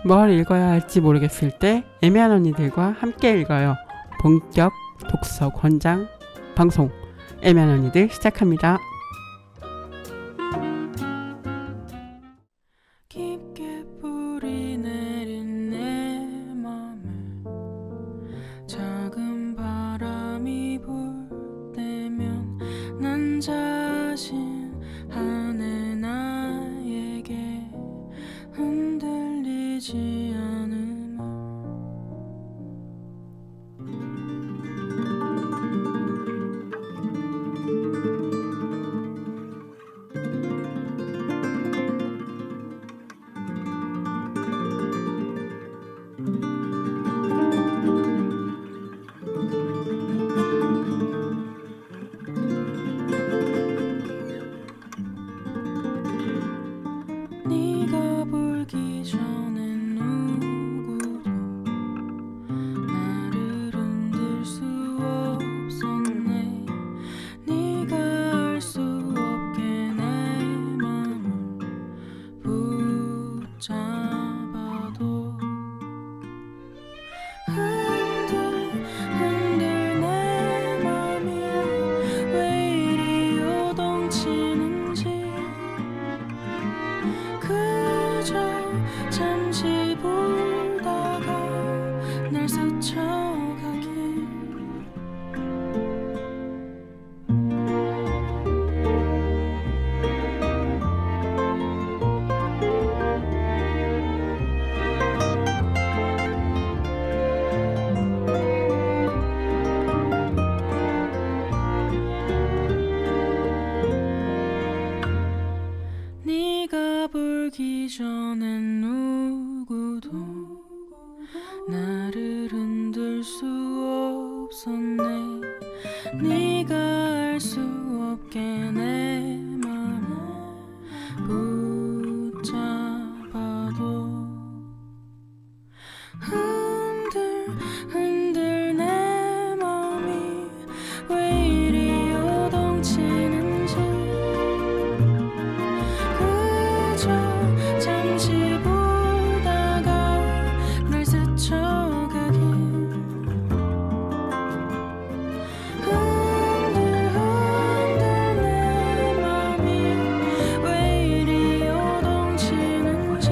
뭘 읽어야 할지 모르겠을 때 애매한 언니들과 함께 읽어요. 본격 독서 권장 방송 애매한 언니들 시작합니다. 깊게 뿌리 내린 내 맘에 작은 바람이 불 때면 난 자신한해 나에게 흔들리지 않으면 네가 불기 전엔 누구도 나를 흔들 수 없었네. 네가 알 수 없게 내 맘을 붙잡아도 흔들 내 맘이 왜 이리 요동치는지 그저 잠시 보다가 날 스쳐가길. 네가 불기 전엔 누구도 나를 흔들 수 없었네. 네가 알 수 없게 내 맘을 붙잡아도 흔들 내 맘이 왜 이리 요동치는지 그저 잠시 보다가 날 스쳐가길. 흔들 내 맘이 왜 이리 요동치는지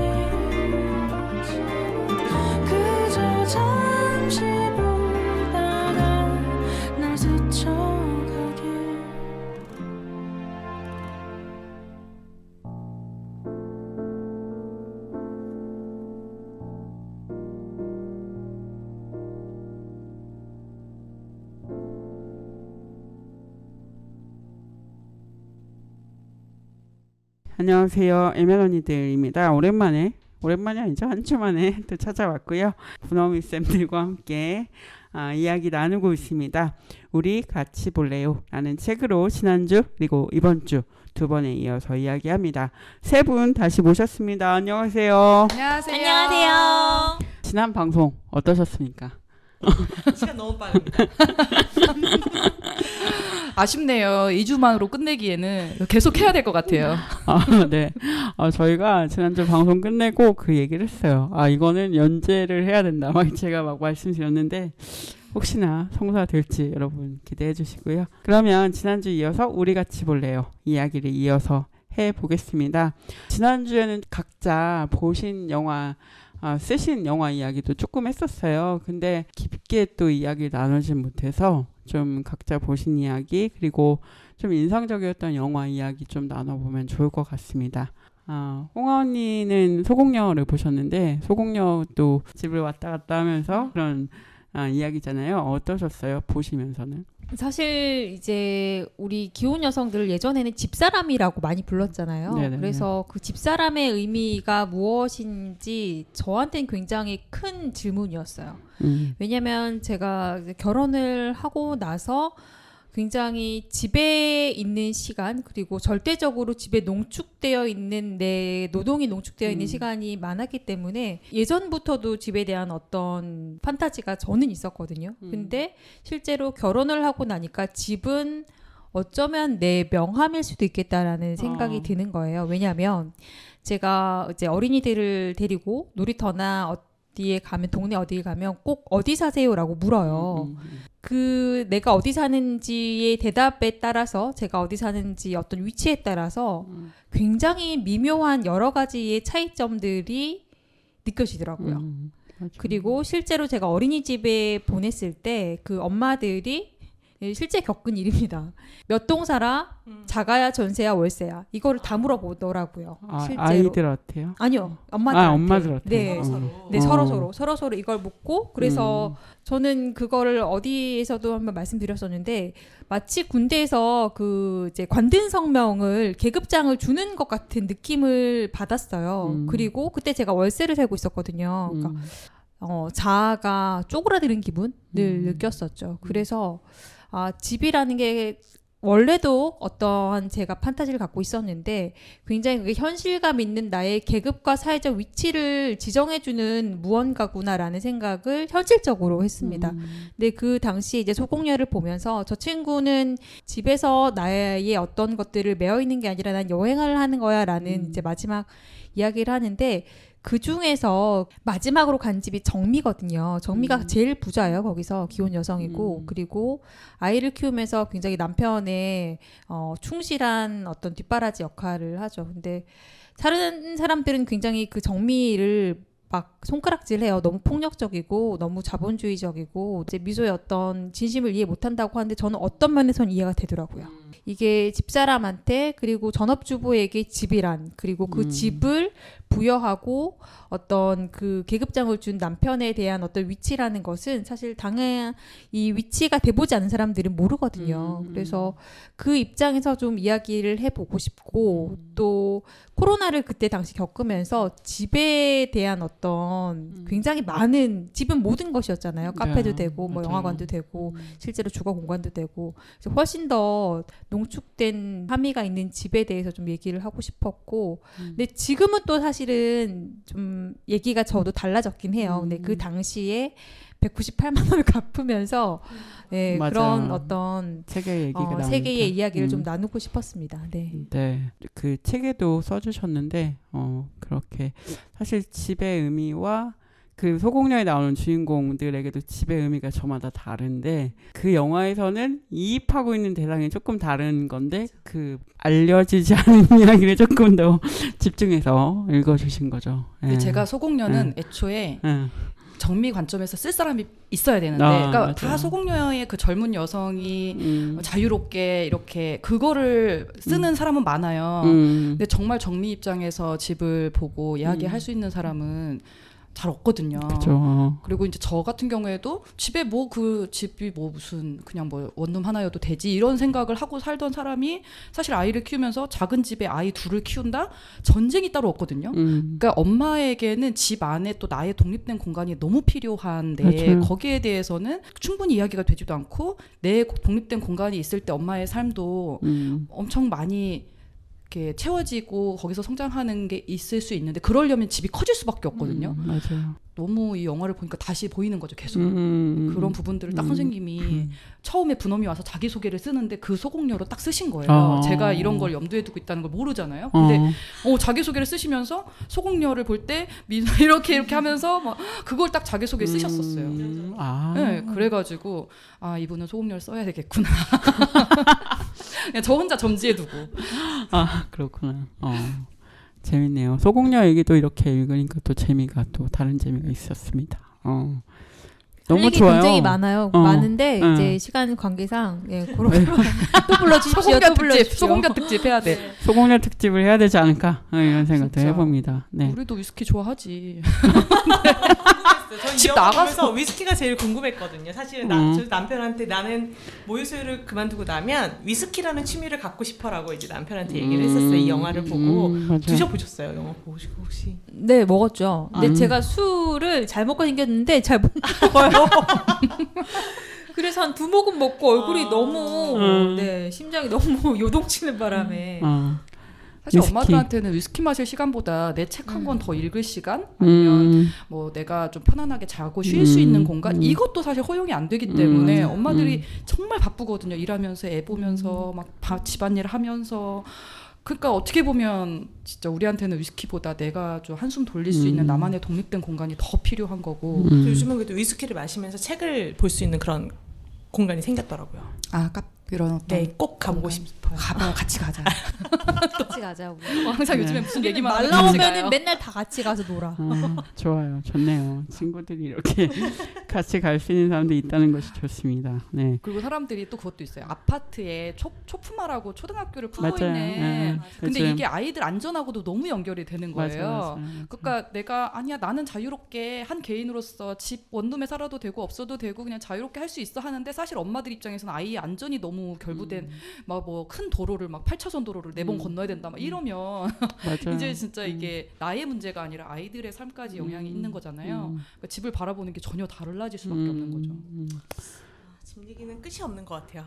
그저 잠시 보다가 날 스쳐가길. 안녕하세요. 애매한 언니들입니다. 오랜만이 아니죠. 한 주 만에 또 찾아왔고요. 분홍이 쌤들과 함께 이야기 나누고 있습니다. 우리 같이 볼래요? 라는 책으로 지난주 그리고 이번 주 두 번에 이어서 이야기합니다. 세 분 다시 모셨습니다. 안녕하세요. 안녕하세요. 지난 방송 어떠셨습니까? 시간 너무 빠릅니다. 아쉽네요. 2주만으로 끝내기에는 계속 해야 될 것 같아요. 네. 저희가 지난주 방송 끝내고 그 얘기를 했어요. 이거는 연재를 해야 된다. 제가 막 말씀드렸는데 혹시나 성사될지 여러분 기대해 주시고요. 그러면 지난주 이어서 우리 같이 볼래요? 이야기를 이어서 해보겠습니다. 지난주에는 각자 보신 영화 쓰신 영화 이야기도 조금 했었어요. 근데 깊게 또 이야기를 나누지 못해서 좀 각자 보신 이야기 그리고 좀 인상적이었던 영화 이야기 좀 나눠보면 좋을 것 같습니다. 홍아 언니는 소공녀를 보셨는데 소공녀도 집을 왔다 갔다 하면서 그런 이야기잖아요. 어떠셨어요? 보시면서는? 사실 이제 우리 기혼 여성들을 예전에는 집사람이라고 많이 불렀잖아요. 네네네. 그래서 그 집사람의 의미가 무엇인지 저한테는 굉장히 큰 질문이었어요. 왜냐면 제가 이제 결혼을 하고 나서 굉장히 집에 있는 시간 그리고 절대적으로 집에 농축되어 있는 내 노동이 농축되어 있는 시간이 많았기 때문에 예전부터도 집에 대한 어떤 판타지가 저는 있었거든요. 근데 실제로 결혼을 하고 나니까 집은 어쩌면 내 명함일 수도 있겠다라는 생각이 드는 거예요. 왜냐하면 제가 이제 어린이들을 데리고 놀이터나 어디에 가면 동네 어디에 가면 꼭 어디 사세요라고 물어요. 그 내가 어디 사는지의 대답에 따라서 제가 어디 사는지 어떤 위치에 따라서 굉장히 미묘한 여러 가지의 차이점들이 느껴지더라고요. 맞아요. 그리고 실제로 제가 어린이집에 보냈을 때 그 엄마들이 실제 겪은 일입니다. 몇 동 살아? 자가야, 전세야, 월세야? 이거를 다 물어보더라고요. 실제로. 아이들한테요? 아니요, 엄마들한테. 엄마들한테. 네, 네, 서로 이걸 묻고 그래서 저는 그거를 어디에서도 한번 말씀드렸었는데 마치 군대에서 그 이제 관등 성명을 계급장을 주는 것 같은 느낌을 받았어요. 그리고 그때 제가 월세를 살고 있었거든요. 그러니까 자아가 쪼그라드는 기분을 느꼈었죠. 그래서 집이라는 게 원래도 어떠한 제가 판타지를 갖고 있었는데 굉장히 그게 현실감 있는 나의 계급과 사회적 위치를 지정해주는 무언가구나라는 생각을 현실적으로 했습니다. 근데 그 당시 이제 소공녀를 보면서 저 친구는 집에서 나의 어떤 것들을 메어 있는 게 아니라 난 여행을 하는 거야라는 이제 마지막 이야기를 하는데 그 중에서 마지막으로 간 집이 정미거든요. 정미가 제일 부자예요. 거기서 기혼 여성이고 그리고 아이를 키우면서 굉장히 남편의 충실한 어떤 뒷바라지 역할을 하죠. 근데 다른 사람들은 굉장히 그 정미를 막 손가락질해요. 너무 폭력적이고 너무 자본주의적이고 이제 미소의 어떤 진심을 이해 못한다고 하는데 저는 어떤 면에서는 이해가 되더라고요. 이게 집사람한테 그리고 전업주부에게 집이란 그리고 그 집을 부여하고 어떤 그 계급장을 준 남편에 대한 어떤 위치라는 것은 사실 당연 이 위치가 돼보지 않은 사람들은 모르거든요. 그래서 그 입장에서 좀 이야기를 해보고 싶고 또 코로나를 그때 당시 겪으면서 집에 대한 어떤 굉장히 많은 집은 모든 것이었잖아요. 카페도 되고 뭐 맞아요. 영화관도 되고 실제로 주거 공간도 되고 그래서 훨씬 더 농축된 함의가 있는 집에 대해서 좀 얘기를 하고 싶었고 근데 지금은 또 사실은 좀 얘기가 저도 달라졌긴 해요. 근데 그 당시에 198만 원을 갚으면서 네, 맞아요. 그런 어떤 세계 얘기가 나오니까. 세계의 이야기를 좀 나누고 싶었습니다. 네. 네, 그 책에도 써주셨는데 그렇게 사실 집의 의미와 그 소공녀에 나오는 주인공들에게도 집의 의미가 저마다 다른데 그 영화에서는 이입하고 있는 대상이 조금 다른 건데 그 알려지지 않은 이야기를 조금 더 집중해서 읽어주신 거죠. 근데 예. 제가 소공녀는 애초에 예. 정미 관점에서 쓸 사람이 있어야 되는데 그러니까 맞아요. 다 소공녀의 그 젊은 여성이 자유롭게 이렇게 그거를 쓰는 사람은 많아요. 근데 정말 정미 입장에서 집을 보고 이야기할 수 있는 사람은 잘 없거든요. 그렇죠. 그리고 이제 저 같은 경우에도 집에 뭐 그 집이 뭐 무슨 그냥 뭐 원룸 하나여도 되지 이런 생각을 하고 살던 사람이 사실 아이를 키우면서 작은 집에 아이 둘을 키운다? 전쟁이 따로 없거든요. 그러니까 엄마에게는 집 안에 또 나의 독립된 공간이 너무 필요한데 맞아요. 거기에 대해서는 충분히 이야기가 되지도 않고 내 독립된 공간이 있을 때 엄마의 삶도 엄청 많이 이렇게 채워지고 거기서 성장하는 게 있을 수 있는데 그러려면 집이 커질 수밖에 없거든요. 맞아요. 너무 이 영화를 보니까 다시 보이는 거죠. 계속 그런 부분들을 딱 선생님이 처음에 분엄이 와서 자기소개를 쓰는데 그 소공녀로 딱 쓰신 거예요. 제가 이런 걸 염두에 두고 있다는 걸 모르잖아요. 근데 자기소개를 쓰시면서 소공녀를 볼 때 이렇게 하면서 막 그걸 딱 자기소개에 쓰셨었어요. 네, 그래가지고 이분은 소공녀를 써야 되겠구나. 그냥 저 혼자 점지해두고. 그렇구나. 재밌네요. 소공녀 얘기도 이렇게 읽으니까 또 재미가 또 다른 재미가 있었습니다. 너무 얘기 좋아요. 굉장히 많아요. 많은데 이제 시간 관계상 그렇게 또 불러주십시오. 또 불러주십시오. 소공녀 특집 해야 돼. 소공녀 특집을 해야 되지 않을까 이런 생각도 진짜. 해봅니다. 네. 우리도 위스키 좋아하지. 저는 집 이 영화 나가서 보면서 위스키가 제일 궁금했거든요. 사실은 저 남편한테 나는 모유수유를 그만두고 나면 위스키라는 취미를 갖고 싶어라고 이제 남편한테 얘기를 했었어요. 이 영화를 보고 맞아요. 드셔보셨어요? 영화 보시고 혹시? 네, 먹었죠. 근데 제가 술을 잘 먹고 생겼는데 잘 못 먹어요. 그래서 한 2모금 먹고 얼굴이 너무 심장이 너무 요동치는 바람에 사실 위스키. 엄마들한테는 위스키 마실 시간보다 내 책 한 권 더 읽을 시간 아니면 뭐 내가 좀 편안하게 자고 쉴 수 있는 공간 이것도 사실 허용이 안 되기 때문에 엄마들이 정말 바쁘거든요. 일하면서 애 보면서 막 집안일 하면서 그러니까 어떻게 보면 진짜 우리한테는 위스키보다 내가 좀 한숨 돌릴 수 있는 나만의 독립된 공간이 더 필요한 거고 요즘은 그래도 위스키를 마시면서 책을 볼 수 있는 그런 공간이 생겼더라고요. 그런 어떤 네, 꼭 가보고 싶어요. 가봐요. 같이 가자. 같이 가자고. 항상 네. 요즘에 무슨 얘기만 말 하면 같이 나오면은 가요. 맨날 다 같이 가서 놀아. 좋아요. 좋네요. 친구들이 이렇게 같이 갈 수 있는 사람들이 있다는 것이 좋습니다. 네. 그리고 사람들이 또 그것도 있어요. 아파트에 초품화라고 초등학교를 품고 맞아요. 있네. 근데 요즘. 이게 아이들 안전하고도 너무 연결이 되는 거예요. 맞아요. 그러니까 내가 아니야 나는 자유롭게 한 개인으로서 집 원룸에 살아도 되고 없어도 되고 그냥 자유롭게 할 수 있어 하는데 사실 엄마들 입장에서는 아이의 안전이 너무 결부된 막 뭐 큰 도로를 막 8차선 도로를 4번 건너야 된다 막 이러면 맞아요. 이제 진짜 이게 나의 문제가 아니라 아이들의 삶까지 영향이 있는 거잖아요. 그러니까 집을 바라보는게 전혀 달라질 수밖에 없는 거죠. 집 얘기는 끝이 없는 것 같아요.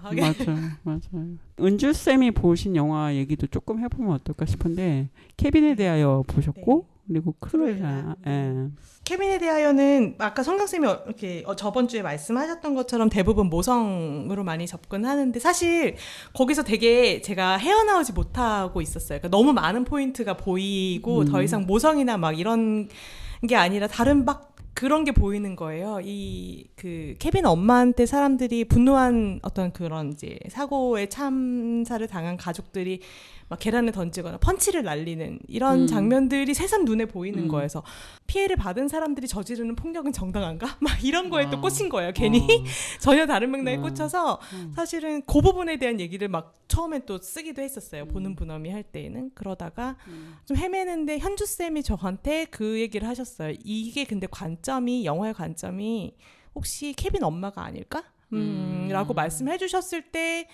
맞아요. 은주 쌤이 보신 영화 얘기도 조금 해보면 어떨까 싶은데 케빈에 대하여 보셨고 그리고 크루에자. 예. 케빈에 대하여는 아까 성경쌤이 이렇게 저번 주에 말씀하셨던 것처럼 대부분 모성으로 많이 접근하는데 사실 거기서 되게 제가 헤어나오지 못하고 있었어요. 그러니까 너무 많은 포인트가 보이고 더 이상 모성이나 막 이런 게 아니라 다른 막 그런 게 보이는 거예요. 그 케빈 엄마한테 사람들이 분노한 어떤 그런 이제 사고에 참사를 당한 가족들이 막 계란을 던지거나 펀치를 날리는 이런 장면들이 새삼 눈에 보이는 거여서 피해를 받은 사람들이 저지르는 폭력은 정당한가? 막 이런 거에 또 꽂힌 거예요. 괜히 전혀 다른 맥락에 꽂혀서 사실은 그 부분에 대한 얘기를 막 처음엔 또 쓰기도 했었어요. 보는 분엄이 할 때에는. 그러다가 좀 헤매는데 현주쌤이 저한테 그 얘기를 하셨어요. 이게 근데 영화의 관점이 혹시 케빈 엄마가 아닐까? 라고 말씀해 주셨을 때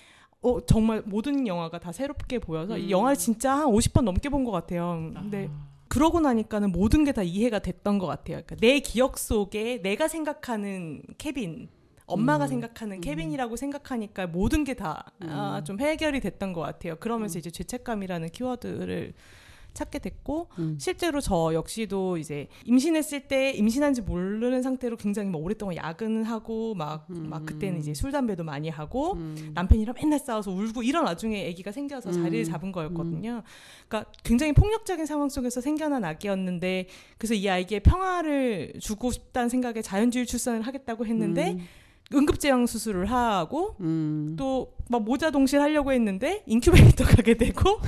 정말 모든 영화가 다 새롭게 보여서 이 영화를 진짜 한 50번 넘게 본 것 같아요. 근데 그러고 나니까는 모든 게 다 이해가 됐던 것 같아요. 그러니까 내 기억 속에 내가 생각하는 케빈, 엄마가 생각하는 케빈이라고 생각하니까 모든 게 다 좀 해결이 됐던 것 같아요. 그러면서 이제 죄책감이라는 키워드를 찾게 됐고 실제로 저 역시도 이제 임신했을 때 임신한지 모르는 상태로 굉장히 막 오랫동안 야근하고 막 그때는 이제 술 담배도 많이 하고 남편이랑 맨날 싸워서 울고 이런 와중에 아기가 생겨서 자리를 잡은 거였거든요. 그러니까 굉장히 폭력적인 상황 속에서 생겨난 아기였는데 그래서 이 아이에게 평화를 주고 싶다는 생각에 자연주의 출산을 하겠다고 했는데 응급제왕 수술을 하고 또 막 모자 동실 하려고 했는데 인큐베이터 가게 되고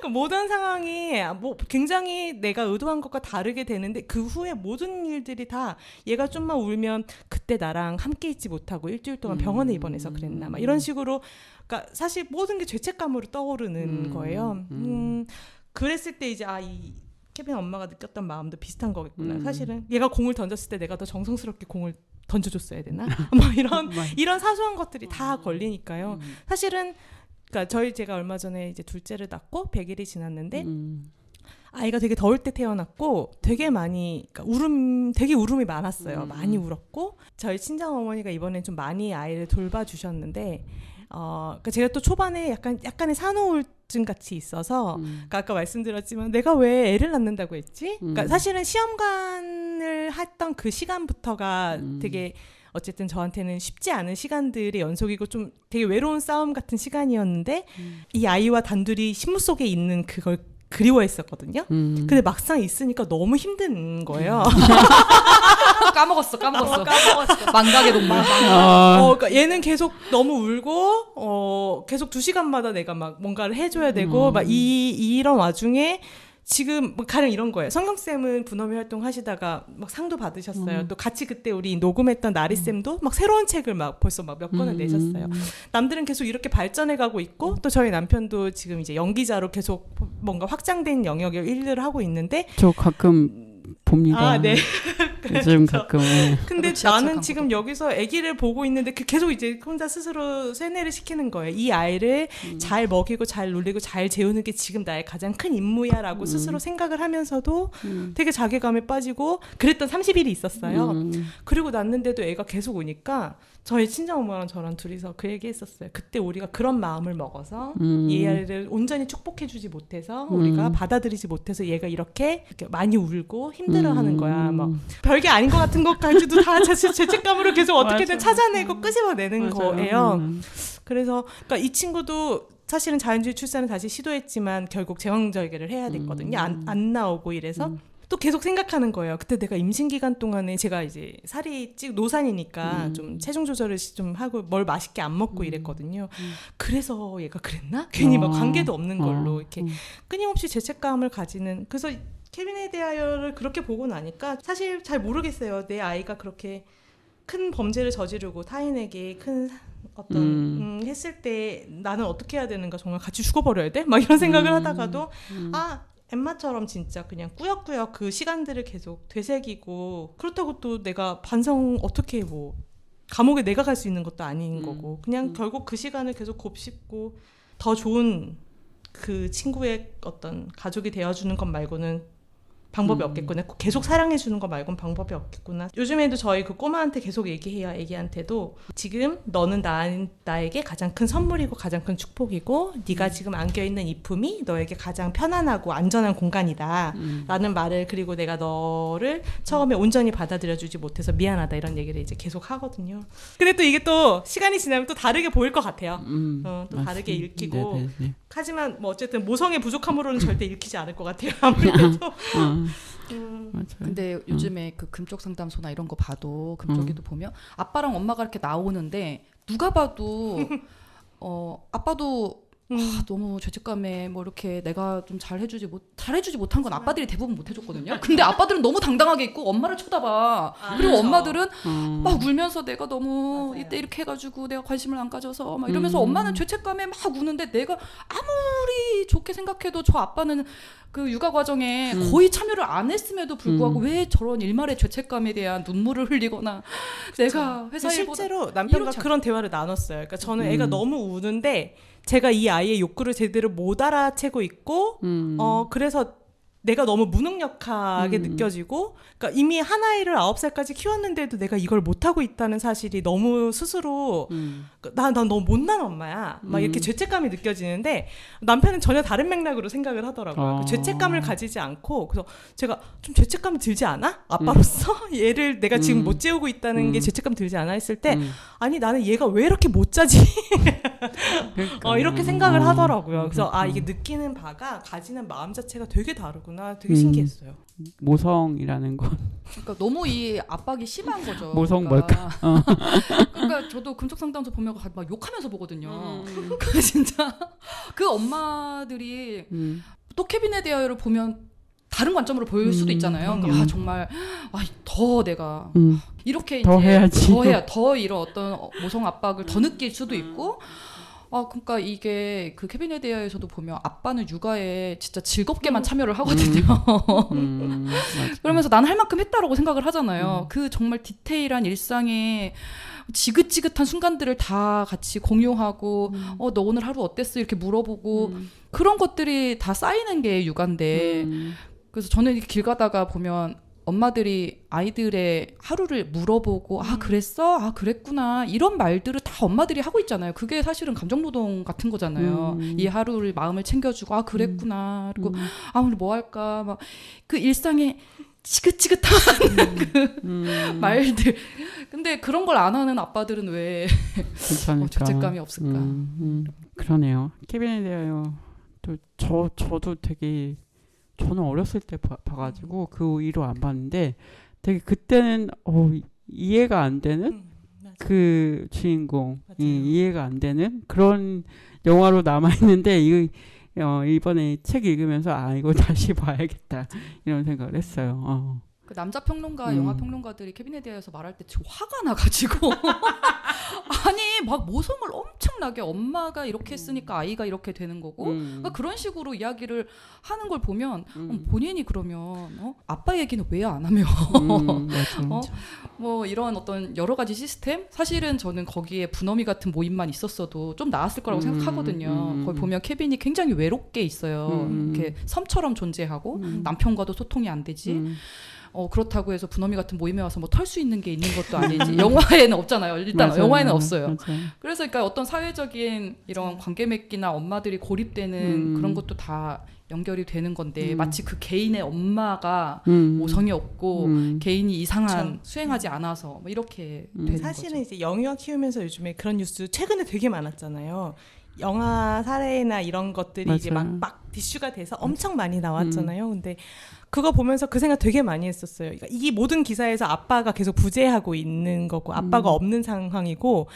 그 모든 상황이 뭐 굉장히 내가 의도한 것과 다르게 되는데 그 후에 모든 일들이 다 얘가 좀만 울면 그때 나랑 함께 있지 못하고 일주일 동안 병원에 입원해서 그랬나 막 이런 식으로 그러니까 사실 모든 게 죄책감으로 떠오르는 거예요. 그랬을 때 이제 이 케빈 엄마가 느꼈던 마음도 비슷한 거겠구나. 사실은 얘가 공을 던졌을 때 내가 더 정성스럽게 공을 던져줬어야 되나? 뭐 이런 사소한 것들이 다 걸리니까요. 사실은 그러니까 제가 얼마 전에 이제 둘째를 낳고 100일이 지났는데 아이가 되게 더울 때 태어났고 되게 많이 그러니까 되게 울음이 많았어요. 많이 울었고 저희 친정 어머니가 이번엔 좀 많이 아이를 돌봐주셨는데 그러니까 제가 또 초반에 약간의 산후우울증 같이 있어서 그러니까 아까 말씀드렸지만 내가 왜 애를 낳는다고 했지? 그러니까 사실은 시험관을 했던 그 시간부터가 되게 어쨌든 저한테는 쉽지 않은 시간들의 연속이고 좀 되게 외로운 싸움 같은 시간이었는데 이 아이와 단둘이 신무 속에 있는 그걸 그리워했었거든요. 근데 막상 있으니까 너무 힘든 거예요. 까먹었어. 망각의 동물. 그러니까 얘는 계속 너무 울고 계속 2시간마다 내가 막 뭔가를 해줘야 되고 막 이런 와중에 지금 뭐 가령 이런 거예요. 성경쌤은 분업이 활동하시다가 막 상도 받으셨어요. 또 같이 그때 우리 녹음했던 나리쌤도 막 새로운 책을 막 벌써 막 몇 권을 내셨어요. 남들은 계속 이렇게 발전해가고 있고 또 저희 남편도 지금 이제 연기자로 계속 뭔가 확장된 영역의 일들을 하고 있는데 저 가끔 봅니다. 네. 요즘 가끔 근데 지하철 나는 광고도 지금 여기서 아기를 보고 있는데 계속 이제 혼자 스스로 세뇌를 시키는 거예요. 이 아이를 잘 먹이고 잘 놀리고 잘 재우는 게 지금 나의 가장 큰 임무야라고 스스로 생각을 하면서도 되게 자괴감에 빠지고 그랬던 30일이 있었어요. 그리고 났는데도 애가 계속 오니까 저희 친정엄마랑 저랑 둘이서 그 얘기 했었어요. 그때 우리가 그런 마음을 먹어서 이 아이를 온전히 축복해주지 못해서 우리가 받아들이지 못해서 얘가 이렇게 많이 울고 힘들어하는 거야. 뭐 별게 아닌 것 같은 것까지도 다 죄책감으로 계속 어떻게든 맞아. 찾아내고 끄집어내는 맞아요. 거예요. 그래서 그러니까 이 친구도 사실은 자연주의 출산을 다시 시도했지만 결국 제왕절개를 해야 됐거든요. 안 나오고 이래서 또 계속 생각하는 거예요. 그때 내가 임신 기간 동안에 제가 이제 살이 노산이니까 좀 체중 조절을 좀 하고 뭘 맛있게 안 먹고 이랬거든요. 그래서 얘가 그랬나? 괜히 막 관계도 없는 걸로 이렇게 끊임없이 죄책감을 가지는. 그래서 케빈에 대하여를 그렇게 보고 나니까 사실 잘 모르겠어요. 내 아이가 그렇게 큰 범죄를 저지르고 타인에게 큰 어떤 했을 때 나는 어떻게 해야 되는가, 정말 같이 죽어버려야 돼? 막 이런 생각을 하다가도 엠마처럼 진짜 그냥 꾸역꾸역 그 시간들을 계속 되새기고, 그렇다고 또 내가 반성 어떻게 뭐 감옥에 내가 갈 수 있는 것도 아닌 거고, 그냥 결국 그 시간을 계속 곱씹고 더 좋은 그 친구의 어떤 가족이 되어주는 것 말고는 방법이 없겠구나. 계속 사랑해주는 거 말고는 방법이 없겠구나. 요즘에도 저희 그 꼬마한테 계속 얘기해요. 애기한테도 지금 너는 나에게 가장 큰 선물이고 가장 큰 축복이고 네가 지금 안겨있는 이 품이 너에게 가장 편안하고 안전한 공간이다 라는 말을, 그리고 내가 너를 처음에 온전히 받아들여주지 못해서 미안하다 이런 얘기를 이제 계속 하거든요. 근데 또 이게 또 시간이 지나면 또 다르게 보일 것 같아요. 또 다르게 읽히고. 네네네. 하지만 뭐 어쨌든 모성의 부족함으로는 절대 읽히지 않을 것 같아요. 아무래도. 맞아요. 근데 요즘에 그 금쪽 상담소나 이런 거 봐도 금쪽이도 보면 아빠랑 엄마가 이렇게 나오는데 누가 봐도 아빠도 너무 죄책감에 뭐 이렇게 내가 좀 잘해주지 못한 건 아빠들이 대부분 못 해줬거든요. 근데 아빠들은 너무 당당하게 있고 엄마를 쳐다봐. 그리고 그렇죠. 엄마들은 막 울면서 내가 너무 맞아요. 이때 이렇게 해가지고 내가 관심을 안 가져서 막 이러면서 엄마는 죄책감에 막 우는데 내가 아무리 좋게 생각해도 저 아빠는 그 육아 과정에 거의 참여를 안 했음에도 불구하고 왜 저런 일말의 죄책감에 대한 눈물을 흘리거나 내가 회사 일보다 실제로 남편과 이렇지 그런 대화를 나눴어요. 그러니까 저는 애가 너무 우는데 제가 이 아이의 욕구를 제대로 못 알아채고 있고 그래서 내가 너무 무능력하게 느껴지고, 그러니까 이미 한 아이를 9살까지 키웠는데도 내가 이걸 못하고 있다는 사실이 너무 스스로 난 너무 못난 엄마야 막 이렇게 죄책감이 느껴지는데, 남편은 전혀 다른 맥락으로 생각을 하더라고요. 그 죄책감을 가지지 않고, 그래서 제가 좀 죄책감이 들지 않아? 아빠로서 얘를 내가 지금 못 재우고 있다는 게 죄책감 들지 않아 했을 때 아니 나는 얘가 왜 이렇게 못 자지? 그러니까. 이렇게 생각을 하더라고요. 그래서 이게 느끼는 바가 가지는 마음 자체가 되게 다르구나. 되게 신기했어요. 모성이라는 건 그러니까 너무 이 압박이 심한 거죠. 모성 그러니까. 그러니까 저도 금쪽 상담소 보면 막 욕하면서 보거든요. 그 진짜 그 엄마들이 또 케빈에 대하여를 보면 다른 관점으로 보일 수도 있잖아요. 그러니까 정말 더 내가 이렇게 더 이제 해야지. 더 이런 어떤 모성 압박을 더 느낄 수도 있고. 그러니까 이게 그 케빈에 대하여서도 보면 아빠는 육아에 진짜 즐겁게만 참여를 하거든요. 그러면서 난 할 만큼 했다라고 생각을 하잖아요. 그 정말 디테일한 일상의 지긋지긋한 순간들을 다 같이 공유하고 너 오늘 하루 어땠어? 이렇게 물어보고 그런 것들이 다 쌓이는 게 육아인데 그래서 저는 길 가다가 보면 엄마들이 아이들의 하루를 물어보고 그랬어? 그랬구나 이런 말들을 다 엄마들이 하고 있잖아요. 그게 사실은 감정노동 같은 거잖아요. 이 하루를 마음을 챙겨주고 그랬구나 그리고 오늘 뭐 할까 막 그 일상의 지긋지긋한 그 말들. 근데 그런 걸 안 하는 아빠들은 왜 죄책감이 없을까? 그러네요. 케빈에 대하여 또 저도 되게 저는 어렸을 때 봐가지고 그 이로 안 봤는데 되게 그때는 이해가 안 되는 그 주인공이 이해가 안 되는 그런 영화로 남아있는데 이번에 책 읽으면서 이거 다시 봐야겠다 이런 생각을 했어요. 그 남자 평론가, 음. 영화 평론가들이 케빈에 대해서 말할 때 지금 화가 나가지고 아니 막 모성을 엄청나게 엄마가 이렇게 했으니까 아이가 이렇게 되는 거고 그러니까 그런 식으로 이야기를 하는 걸 보면 본인이 그러면 아빠 얘기는 왜 안 하며 맞아. 뭐 이런 어떤 여러 가지 시스템 사실은 저는 거기에 분어미 같은 모임만 있었어도 좀 나았을 거라고 생각하거든요. 거기 보면 케빈이 굉장히 외롭게 있어요. 이렇게 섬처럼 존재하고 남편과도 소통이 안 되지. 그렇다고 해서 분어미 같은 모임에 와서 뭐 털 수 있는 게 있는 것도 아니지. 영화에는 없잖아요. 일단 맞아요. 영화에는 없어요. 맞아요. 그래서 그러니까 어떤 사회적인 이런 관계 맺기나 엄마들이 고립되는 그런 것도 다 연결이 되는 건데 마치 그 개인의 엄마가 모성이 없고 개인이 이상한 수행하지 않아서 뭐 이렇게 되는 사실은 거죠. 이제 영유아 키우면서 요즘에 그런 뉴스 최근에 되게 많았잖아요. 영아 사례나 이런 것들이 이제 맞아요. 막 이슈가 돼서 엄청 많이 나왔잖아요. 근데 그거 보면서 그 생각 되게 많이 했었어요. 그러니까 이 모든 기사에서 아빠가 계속 부재하고 있는 거고 아빠가 없는 상황이고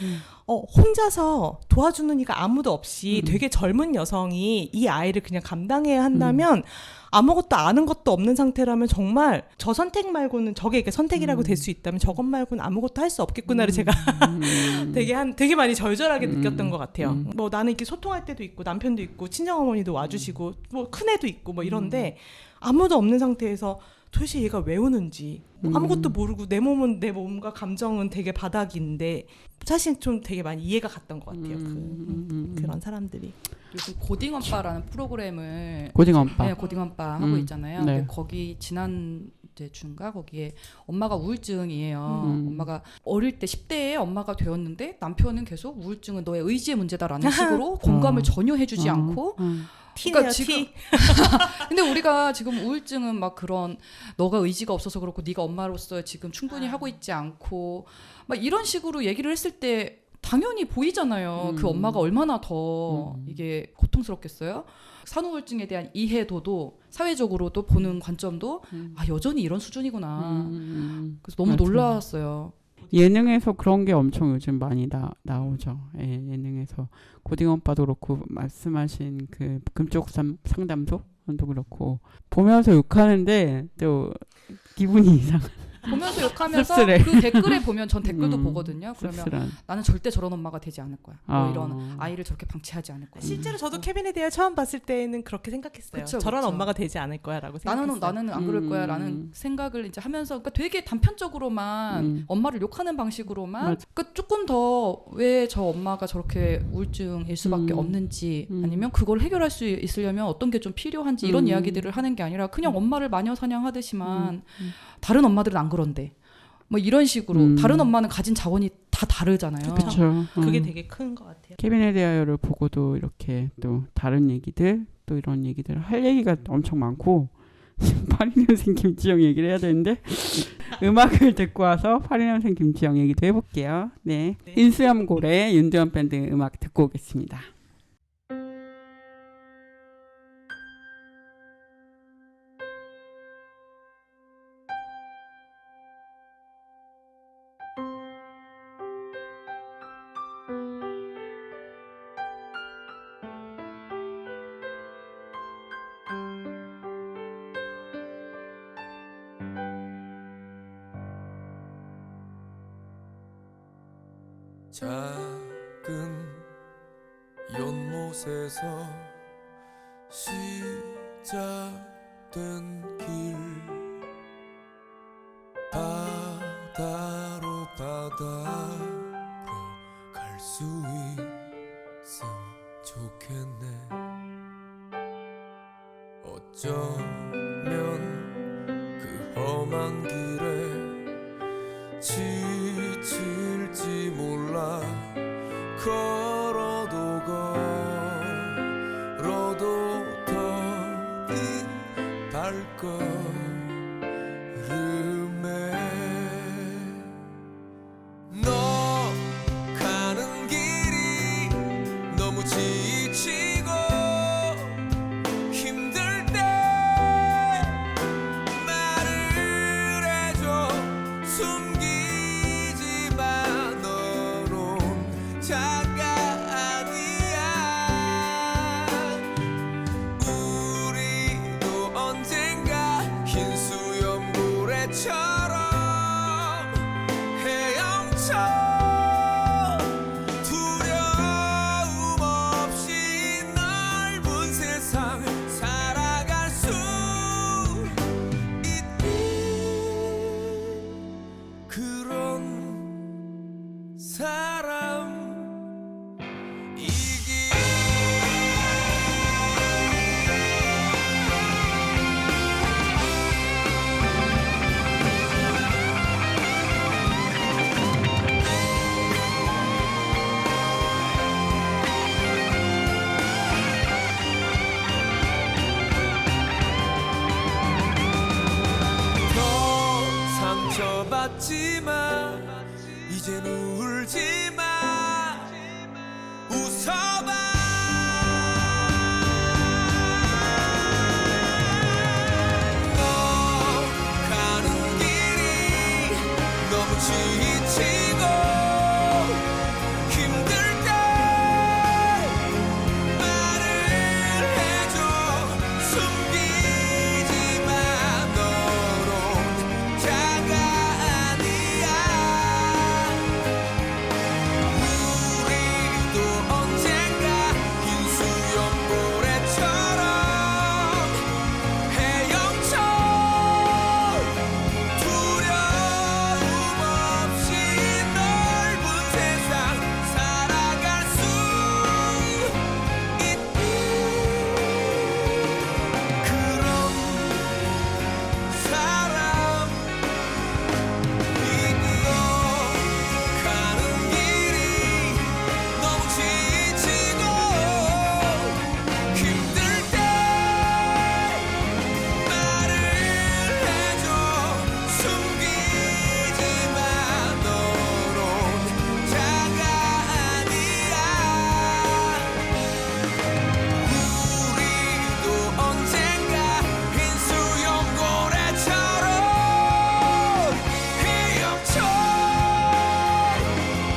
혼자서 도와주는 이가 아무도 없이 되게 젊은 여성이 이 아이를 그냥 감당해야 한다면 아무것도 아는 것도 없는 상태라면 정말 저 선택 말고는 저게 이렇게 선택이라고 될 수 있다면 저것 말고는 아무것도 할 수 없겠구나를 제가 되게 많이 절절하게 느꼈던 것 같아요. 뭐 나는 이렇게 소통할 때도 있고 남편도 있고 친정어머니도 와주시고 뭐 큰애도 있고 뭐 이런데 아무도 없는 상태에서 도대체 얘가 왜 우는지 아무것도 모르고 내 몸은 내 몸과 감정은 되게 바닥인데 사실 좀 되게 많이 이해가 갔던 것 같아요. 그런 사람들이. 요즘 고딩엄빠라는 프로그램을 고딩엄빠. 네, 고딩엄빠 하고 있잖아요. 네. 근데 거기 지난 주인가 거기에 엄마가 우울증이에요. 엄마가 어릴 때 10대에 엄마가 되었는데 남편은 계속 우울증은 너의 의지의 문제다라는 식으로 공감을 전혀 해주지 않고 티네요, 지금 티. 근데 우리가 지금 우울증은 막 그런 너가 의지가 없어서 그렇고 네가 엄마로서 지금 충분히 하고 있지 않고 막 이런 식으로 얘기를 했을 때 당연히 보이잖아요. 그 엄마가 얼마나 더 이게 고통스럽겠어요. 산후우울증에 대한 이해도도 사회적으로도 보는 관점도 여전히 이런 수준이구나. 그래서 너무 맞아. 놀라웠어요. 예능에서 그런 게 엄청 요즘 많이 나오죠. 예능에서 고딩엄빠도 그렇고 말씀하신 그 금쪽 상담소도 그렇고 보면서 욕하는데 또 기분이 이상. 보면서 욕하면서 씁쓸해. 그 댓글에 보면 전 댓글도 보거든요. 그러면 씁쓸한. 나는 절대 저런 엄마가 되지 않을 거야. 뭐 이런 아이를 저렇게 방치하지 않을 거야. 실제로 저도 케빈에 대해 처음 봤을 때는 그렇게 생각했어요. 그쵸, 저런 그쵸. 엄마가 되지 않을 거야라고 생각했어요. 나는 안 그럴 거야라는 생각을 이제 하면서 그러니까 되게 단편적으로만 엄마를 욕하는 방식으로만 그러니까 조금 더 왜 저 엄마가 저렇게 우울증일 수밖에 없는지 아니면 그걸 해결할 수 있으려면 어떤 게 좀 필요한지 이런 이야기들을 하는 게 아니라 그냥 엄마를 마녀 사냥하듯이만 다른 엄마들은 안 그런데 뭐 이런 식으로 다른 엄마는 가진 자원이 다 다르잖아요. 그렇죠. 그게 되게 큰 것 같아요. 케빈에 대하여를 보고도 이렇게 또 다른 얘기들 또 이런 얘기들 할 얘기가 엄청 많고 82년생 김지영 얘기를 해야 되는데 음악을 듣고 와서 82년생 김지영 얘기도 해볼게요. 네. 인수염고래 윤두현 밴드 음악 듣고 오겠습니다. 작은 연못에서 시작된 길 바다로 갈 수 있음 좋겠네. 어쩌면 그 험한 길에 지칠지 몰라. 걸어도 더딘 발걸음에 너 가는 길이 너무 지치고 힘들 때 말을 해줘. 숨기지 마. 넌 혼자가 아니야. 우리도 언젠가 흰 봤지만 이젠 울지마 웃어봐 너 가는 길이 너무 지치고 힘들 때 말을 해줘 숨기지마 너로 자가 아니야 우리도 언젠가 긴 수염고래처럼 헤엄쳐 두려움 없이 넓은 세상 살아갈 수 있는 그런 사람 이끌어 가는 길이 너무 지치고 힘들 때 말을 해줘 숨기지마 너로 자가 아니야 우리도 언젠가 흰 수염고래처럼 헤엄쳐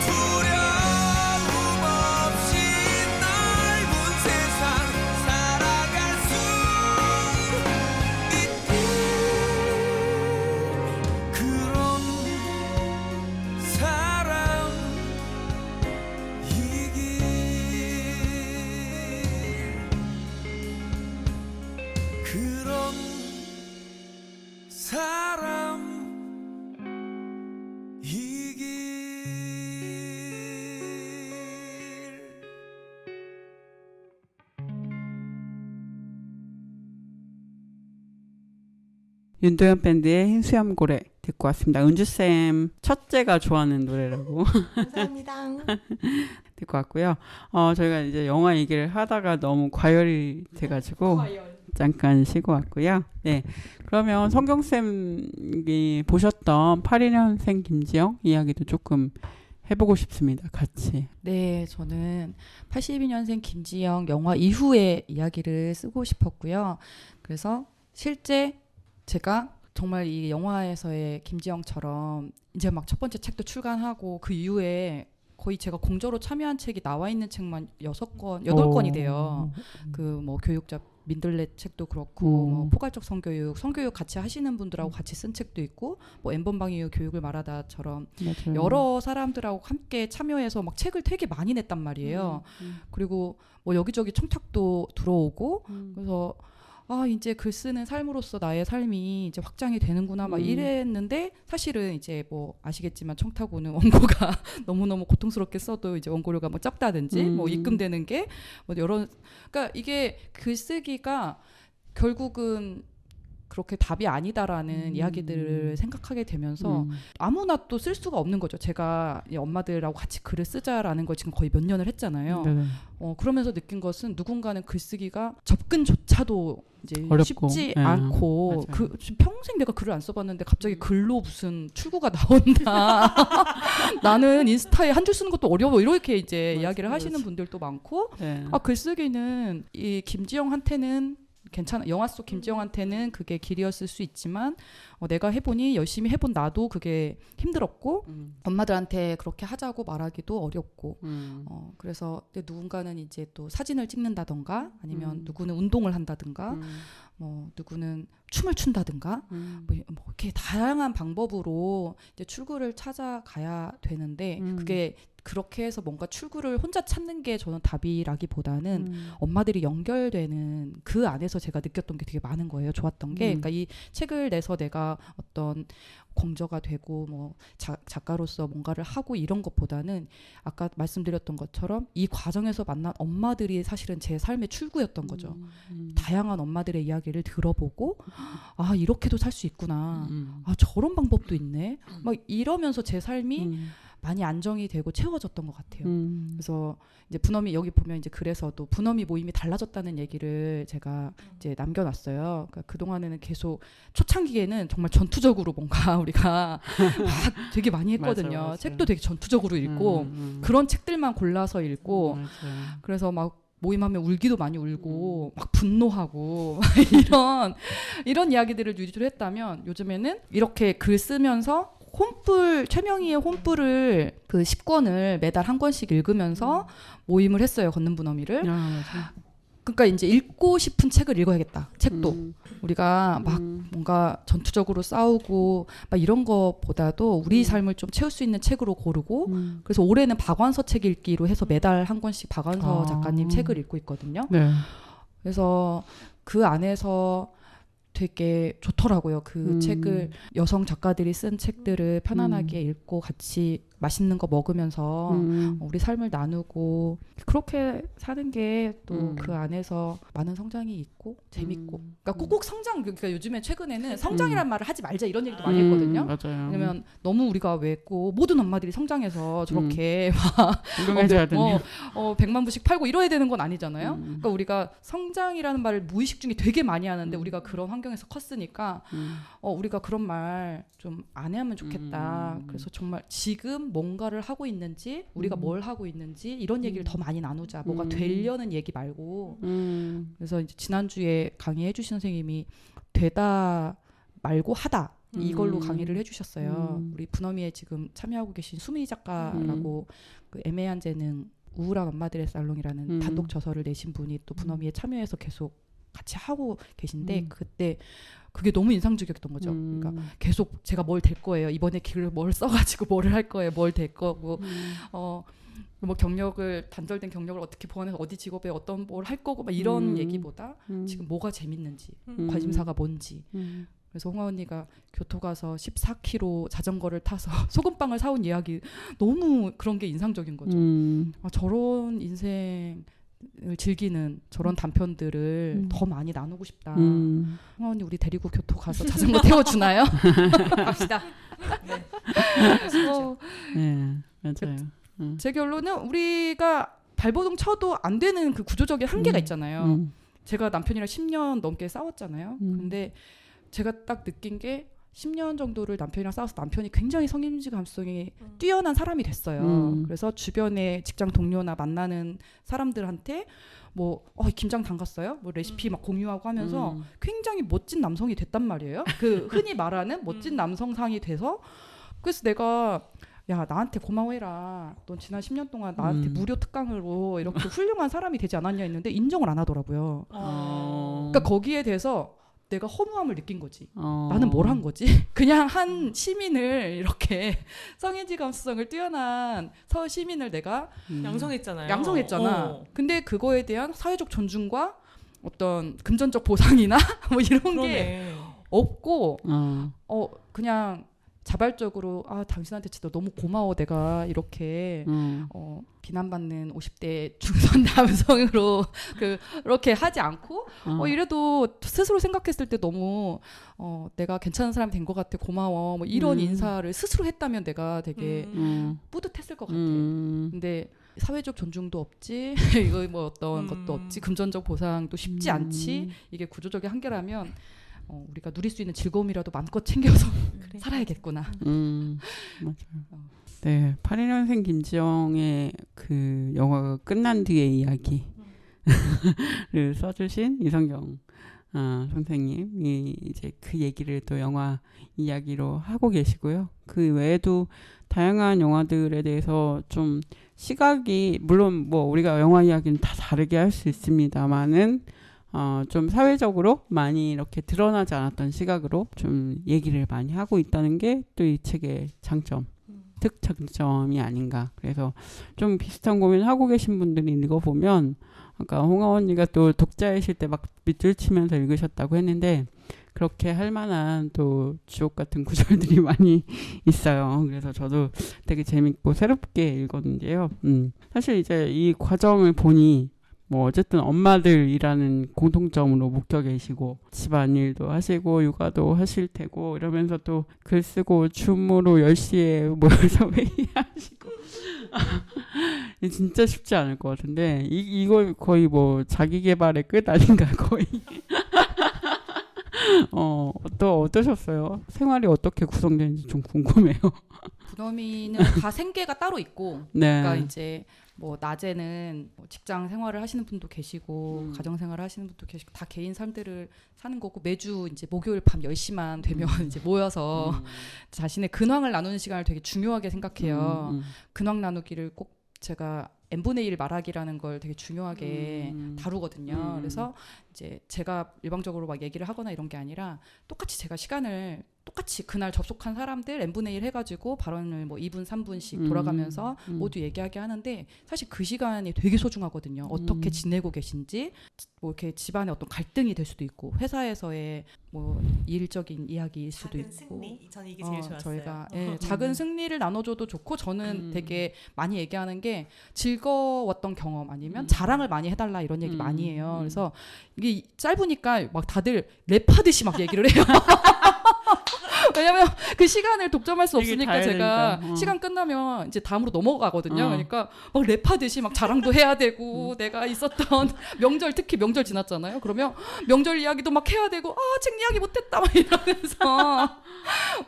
두려움 없이 넓은 세상 살아갈 수 있는 그런 사람이길 윤도현 밴드의 흰수염고래 듣고 왔습니다. 은주쌤 첫째가 좋아하는 노래라고 감사합니다. 듣고 왔고요. 저희가 이제 영화 얘기를 하다가 너무 과열이 돼가지고 잠깐 쉬고 왔고요. 네, 그러면 성경쌤이 보셨던 82년생 김지영 이야기도 조금 해보고 싶습니다. 같이. 네, 저는 82년생 김지영 영화 이후의 이야기를 쓰고 싶었고요. 그래서 실제 제가 정말 이 영화에서의 김지영처럼 이제 막 첫 번째 책도 출간하고 그 이후에 거의 제가 공저로 참여한 책이 나와 있는 책만 6권, 8권이 돼요. 그 뭐 교육자 민들레 책도 그렇고 뭐 포괄적 성교육 같이 하시는 분들하고 같이 쓴 책도 있고 뭐 엠번방 이후 교육을 말하다처럼 맞아요. 여러 사람들하고 함께 참여해서 막 책을 되게 많이 냈단 말이에요. 그리고 뭐 여기저기 청탁도 들어오고 그래서 아 이제 글 쓰는 삶으로서 나의 삶이 이제 확장이 되는구나 막 이랬는데 사실은 이제 뭐 아시겠지만 청탁고는 원고가 너무너무 고통스럽게 써도 이제 원고료가 뭐 적다든지 뭐 입금되는 게 뭐 여러 그러니까 이게 글쓰기가 결국은 그렇게 답이 아니다라는 이야기들을 생각하게 되면서 아무나 또 쓸 수가 없는 거죠. 제가 이 엄마들하고 같이 글을 쓰자라는 걸 지금 거의 몇 년을 했잖아요. 네. 그러면서 느낀 것은 누군가는 글쓰기가 접근조차도 이제 어렵고, 쉽지 네. 않고 맞아요. 평생 내가 글을 안 써봤는데 갑자기 글로 무슨 출구가 나온다. 나는 인스타에 한 줄 쓰는 것도 어려워 이렇게 이제 맞아, 이야기를 맞아. 하시는 분들도 많고 네. 글쓰기는 이 김지영한테는 괜찮아. 영화 속 김지영한테는 그게 길이었을 수 있지만 내가 해보니 열심히 해본 나도 그게 힘들었고 엄마들한테 그렇게 하자고 말하기도 어렵고 그래서 누군가는 이제 또 사진을 찍는다던가 아니면 누구는 운동을 한다든가 뭐 누구는 춤을 춘다든가 뭐 이렇게 다양한 방법으로 이제 출구를 찾아가야 되는데 그게 그렇게 해서 뭔가 출구를 혼자 찾는 게 저는 답이라기보다는 엄마들이 연결되는 그 안에서 제가 느꼈던 게 되게 많은 거예요. 좋았던 게 그러니까 이 책을 내서 내가 어떤 공저가 되고 뭐 작가로서 뭔가를 하고 이런 것보다는 아까 말씀드렸던 것처럼 이 과정에서 만난 엄마들이 사실은 제 삶의 출구였던 거죠. 다양한 엄마들의 이야기를 들어보고 아 이렇게도 살 수 있구나. 아 저런 방법도 있네. 막 이러면서 제 삶이 많이 안정이 되고 채워졌던 것 같아요. 그래서 이제 분엄이 여기 보면 이제 그래서도 분엄이 모임이 달라졌다는 얘기를 제가 이제 남겨놨어요. 그러니까 그 동안에는 계속 초창기에는 정말 전투적으로 뭔가 우리가 막 되게 많이 했거든요. 맞아요. 책도 되게 전투적으로 읽고 그런 책들만 골라서 읽고 맞아요. 그래서 막 모임하면 울기도 많이 울고 막 분노하고 이런 이야기들을 위주로 했다면 요즘에는 이렇게 글 쓰면서 홈불 최명희의 홈불을 그 10권을 매달 한 권씩 읽으면서 모임을 했어요. 걷는 분어미를. 맞아. 그러니까 이제 읽고 싶은 책을 읽어야겠다. 책도 우리가 막 뭔가 전투적으로 싸우고 막 이런 거보다도 우리 삶을 좀 채울 수 있는 책으로 고르고 그래서 올해는 박완서 책 읽기로 해서 매달 한 권씩 박완서 작가님 책을 읽고 있거든요. 네. 그래서 그 안에서 되게 좋더라고요. 그 책을 여성 작가들이 쓴 책들을 편안하게 읽고 같이 맛있는 거 먹으면서 우리 삶을 나누고 그렇게 사는 게 또 그 안에서 많은 성장이 있고 재밌고 그러니까 꼭 성장 그러니까 요즘에 최근에는 성장이란 말을 하지 말자 이런 얘기도 많이 했거든요. 맞아요. 왜냐면 너무 우리가 왜 했고 모든 엄마들이 성장해서 저렇게 운동해줘야 되네요. 100만 부씩 팔고 이래야 되는 건 아니잖아요. 그러니까 우리가 성장이라는 말을 무의식 중에 되게 많이 하는데 우리가 그런 환경에서 컸으니까 우리가 그런 말 좀 안 하면 좋겠다. 그래서 정말 지금 뭔가를 하고 있는지 우리가 뭘 하고 있는지 이런 얘기를 더 많이 나누자. 뭐가 되려는 얘기 말고. 그래서 이제 지난주에 강의해 주신 선생님이 되다 말고 하다. 이걸로 강의를 해주셨어요. 우리 분어미에 지금 참여하고 계신 수미 작가라고 그 애매한 재능 우울한 엄마들의 살롱이라는 단독 저서를 내신 분이 또 분어미에 참여해서 계속 같이 하고 계신데 그때 그게 너무 인상적이었던 거죠. 그러니까 계속 제가 뭘 될 거예요. 이번에 글을 뭘 써가지고 뭐를 할 거예요. 뭘 될 거고 뭐 경력을 단절된 경력을 어떻게 보완해서 어디 직업에 어떤 뭘 할 거고 막 이런 얘기보다 지금 뭐가 재밌는지 관심사가 뭔지 그래서 홍아 언니가 교토 가서 14km 자전거를 타서 소금빵을 사온 이야기 너무 그런 게 인상적인 거죠. 저런 인생을 즐기는 저런 단편들을 더 많이 나누고 싶다. 홍아 언니 우리 데리고 교토 가서 자전거 태워주나요? 갑시다. 네. 그래서 네, 맞아요. 제 결론은 우리가 발버둥 쳐도 안 되는 그 구조적인 한계가 있잖아요. 제가 남편이랑 10년 넘게 싸웠잖아요. 근데 제가 딱 느낀 게 10년 정도를 남편이랑 싸워서 남편이 굉장히 성인지 감수성이 뛰어난 사람이 됐어요. 그래서 주변에 직장 동료나 만나는 사람들한테 뭐 김장 담갔어요? 뭐 레시피 막 공유하고 하면서 굉장히 멋진 남성이 됐단 말이에요. 그 흔히 말하는 멋진 남성상이 돼서 그래서 내가 야 나한테 고마워해라. 넌 지난 10년 동안 나한테 무료 특강으로 이렇게 훌륭한 사람이 되지 않았냐 했는데 인정을 안 하더라고요. 그러니까 거기에 대해서 내가 허무함을 느낀 거지. 나는 뭘 한 거지? 그냥 한 시민을 이렇게 성인지 감수성을 뛰어난 시민을 내가 양성했잖아. 근데 그거에 대한 사회적 존중과 어떤 금전적 보상이나 뭐 이런 게 없고 그냥 자발적으로 당신한테 진짜 너무 고마워 내가 이렇게 비난받는 50대 중선 남성으로 그렇게 하지 않고 이래도 스스로 생각했을 때 너무 내가 괜찮은 사람이 된 것 같아 고마워 뭐 이런 인사를 스스로 했다면 내가 되게 뿌듯했을 것 같아. 근데 사회적 존중도 없지 이거 뭐 어떤 것도 없지 금전적 보상도 쉽지 않지 이게 구조적인 한계라면 우리가 누릴 수 있는 즐거움이라도 마음껏 챙겨서 살아야겠구나. 맞아요. 네, 82년생 김지영의 그 영화가 끝난 뒤의 이야기를 써주신 이성경 선생님이 이제 그 얘기를 또 영화 이야기로 하고 계시고요. 그 외에도 다양한 영화들에 대해서 좀 시각이 물론 뭐 우리가 영화 이야기는 다 다르게 할 수 있습니다만은 좀 사회적으로 많이 이렇게 드러나지 않았던 시각으로 좀 얘기를 많이 하고 있다는 게 또 이 책의 장점, 특장점이 아닌가. 그래서 좀 비슷한 고민을 하고 계신 분들이 읽어보면 아까 홍아 언니가 또 독자이실 때 막 밑줄 치면서 읽으셨다고 했는데 그렇게 할 만한 또 주옥 같은 구절들이 많이 있어요. 그래서 저도 되게 재밌고 새롭게 읽었는데요. 사실 이제 이 과정을 보니 뭐 어쨌든 엄마들이라는 공통점으로 묶여 계시고 집안일도 하시고 육아도 하실 테고 이러면서 또 글 쓰고 줌으로 10시에 모여서 회의하시고 진짜 쉽지 않을 것 같은데 이거 거의 뭐 자기 개발의 끝 아닌가 거의. 또 어떠셨어요? 생활이 어떻게 구성되는지 좀 궁금해요. 부너미는 다 생계가 따로 있고, 네. 그러니까 이제 뭐 낮에는 뭐 직장 생활을 하시는 분도 계시고 가정 생활을 하시는 분도 계시고 다 개인 삶들을 사는 거고, 매주 이제 목요일 밤 10시만 되면 이제 모여서 자신의 근황을 나누는 시간을 되게 중요하게 생각해요. 근황 나누기를 꼭 제가 n분의 1 말하기라는 걸 되게 중요하게 다루거든요. 그래서 이제 제가 일방적으로 막 얘기를 하거나 이런 게 아니라 똑같이 제가 시간을 똑같이 그날 접속한 사람들 n분의 1 해가지고 발언을 뭐 2분 3분씩 돌아가면서 모두 얘기하게 하는데, 사실 그 시간이 되게 소중하거든요. 어떻게 지내고 계신지, 뭐 이렇게 집안에 어떤 갈등이 될 수도 있고, 회사에서의 뭐 일적인 이야기일 수도 작은 있고. 승리. 전 이게 제일 좋았어요. 저희가 작은 승리를 나눠줘도 좋고, 저는 되게 많이 얘기하는 게 즐거웠던 경험 아니면 자랑을 많이 해달라 이런 얘기 많이 해요. 그래서 이게 짧으니까 막 다들 랩하듯이 막 얘기를 해요. 왜냐면 그 시간을 독점할 수 되게 없으니까 제가 되니까. 시간 끝나면 이제 다음으로 넘어가거든요. 어. 그러니까 막 랩하듯이 막 자랑도 해야 되고 내가 있었던 명절, 특히 명절 지났잖아요. 그러면 명절 이야기도 막 해야 되고, 책 이야기 못했다 막 이러면서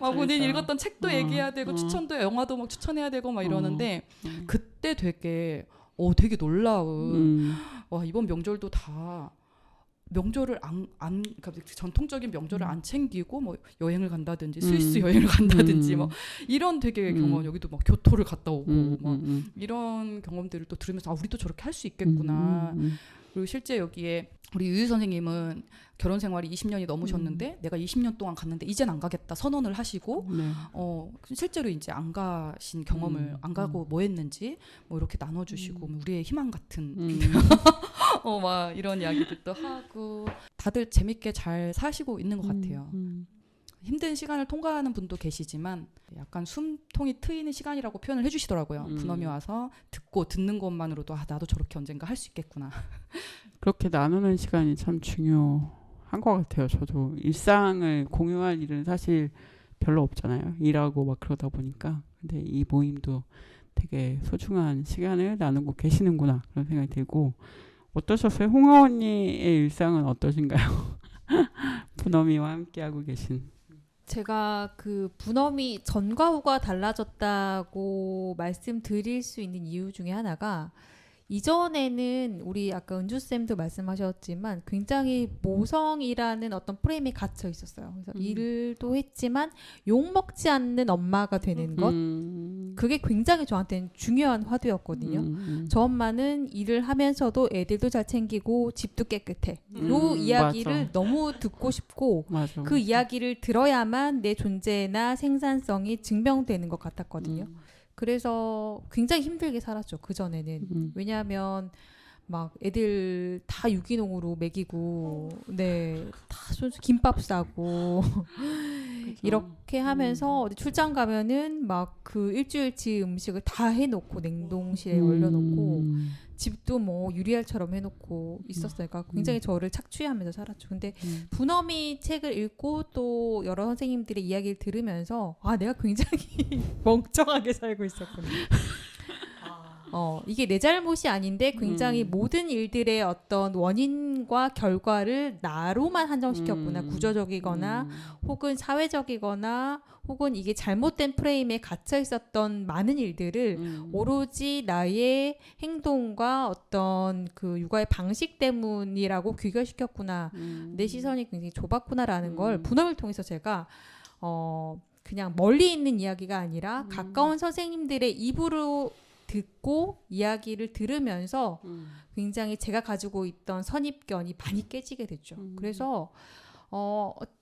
막 본인 재밌다. 읽었던 책도 얘기해야 되고 추천도 영화도 막 추천해야 되고 막 이러는데 그때 되게 되게 놀라운 와, 이번 명절도 다 명절을 그러니까 전통적인 명절을 안 챙기고 뭐 여행을 간다든지 스위스 여행을 간다든지 뭐 이런 되게 경험, 여기도 막 교토를 갔다 오고 막 이런 경험들을 또 들으면서 우리도 저렇게 할 수 있겠구나. 그리고 실제 여기에 우리 유유 선생님은 결혼 생활이 20년이 넘으셨는데 내가 20년 동안 갔는데 이젠 안 가겠다 선언을 하시고 실제로 이제 안 가신 경험을 안 가고 뭐 했는지 뭐 이렇게 나눠주시고 우리의 희망 같은 막 이런 이야기들도 하고 다들 재밌게 잘 사시고 있는 것 같아요. 힘든 시간을 통과하는 분도 계시지만 약간 숨통이 트이는 시간이라고 표현을 해주시더라고요. 부넘이 와서 듣는 것만으로도 나도 저렇게 언젠가 할 수 있겠구나. 그렇게 나누는 시간이 참 중요한 것 같아요. 저도 일상을 공유할 일은 사실 별로 없잖아요. 일하고 막 그러다 보니까. 근데 이 모임도 되게 소중한 시간을 나누고 계시는구나 그런 생각이 들고. 어떠셨어요? 홍아 언니의 일상은 어떠신가요? 부넘이와 함께하고 계신. 제가 그 부넘이 전과 후가 달라졌다고 말씀드릴 수 있는 이유 중에 하나가, 이전에는 우리 아까 은주쌤도 말씀하셨지만 굉장히 모성이라는 어떤 프레임에 gat혀 있었어요. 그래서 일도 했지만 욕먹지 않는 엄마가 되는 것, 그게 굉장히 저한테는 중요한 화두였거든요. 저 엄마는 일을 하면서도 애들도 잘 챙기고 집도 깨끗해. 요 이야기를 맞아. 너무 듣고 싶고 맞아. 그 이야기를 들어야만 내 존재나 생산성이 증명되는 것 같았거든요. 그래서 굉장히 힘들게 살았죠. 그전에는. 왜냐하면 막 애들 다 유기농으로 먹이고 다 손수 김밥 싸고 이렇게 하면서 어디 출장 가면은 막 그 일주일치 음식을 다 해놓고 냉동실에 얼려놓고 집도 뭐 유리알처럼 해놓고 있었어요. 그러니까 굉장히 저를 착취하면서 살았죠. 근데 부넘이 책을 읽고 또 여러 선생님들의 이야기를 들으면서 내가 굉장히 멍청하게 살고 있었구나. 이게 내 잘못이 아닌데 굉장히 모든 일들의 어떤 원인과 결과를 나로만 한정시켰구나. 구조적이거나 혹은 사회적이거나 혹은 이게 잘못된 프레임에 갇혀 있었던 많은 일들을 오로지 나의 행동과 어떤 그 육아의 방식 때문이라고 귀결시켰구나. 내 시선이 굉장히 좁았구나라는 걸 부넘을 통해서 제가 그냥 멀리 있는 이야기가 아니라 가까운 선생님들의 입으로 듣고 이야기를 들으면서 굉장히 제가 가지고 있던 선입견이 많이 깨지게 됐죠. 그래서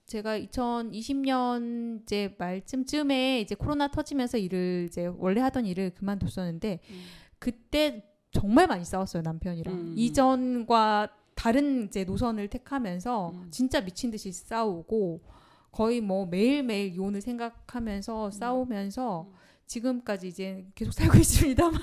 제가 2020년 이제 말쯤에 이제 코로나 터지면서 이제 원래 하던 일을 그만뒀었는데 그때 정말 많이 싸웠어요, 남편이랑. 이전과 다른 이제 노선을 택하면서 진짜 미친 듯이 싸우고 거의 뭐 매일매일 이혼을 생각하면서 싸우면서 지금까지 이제 계속 살고 있습니다만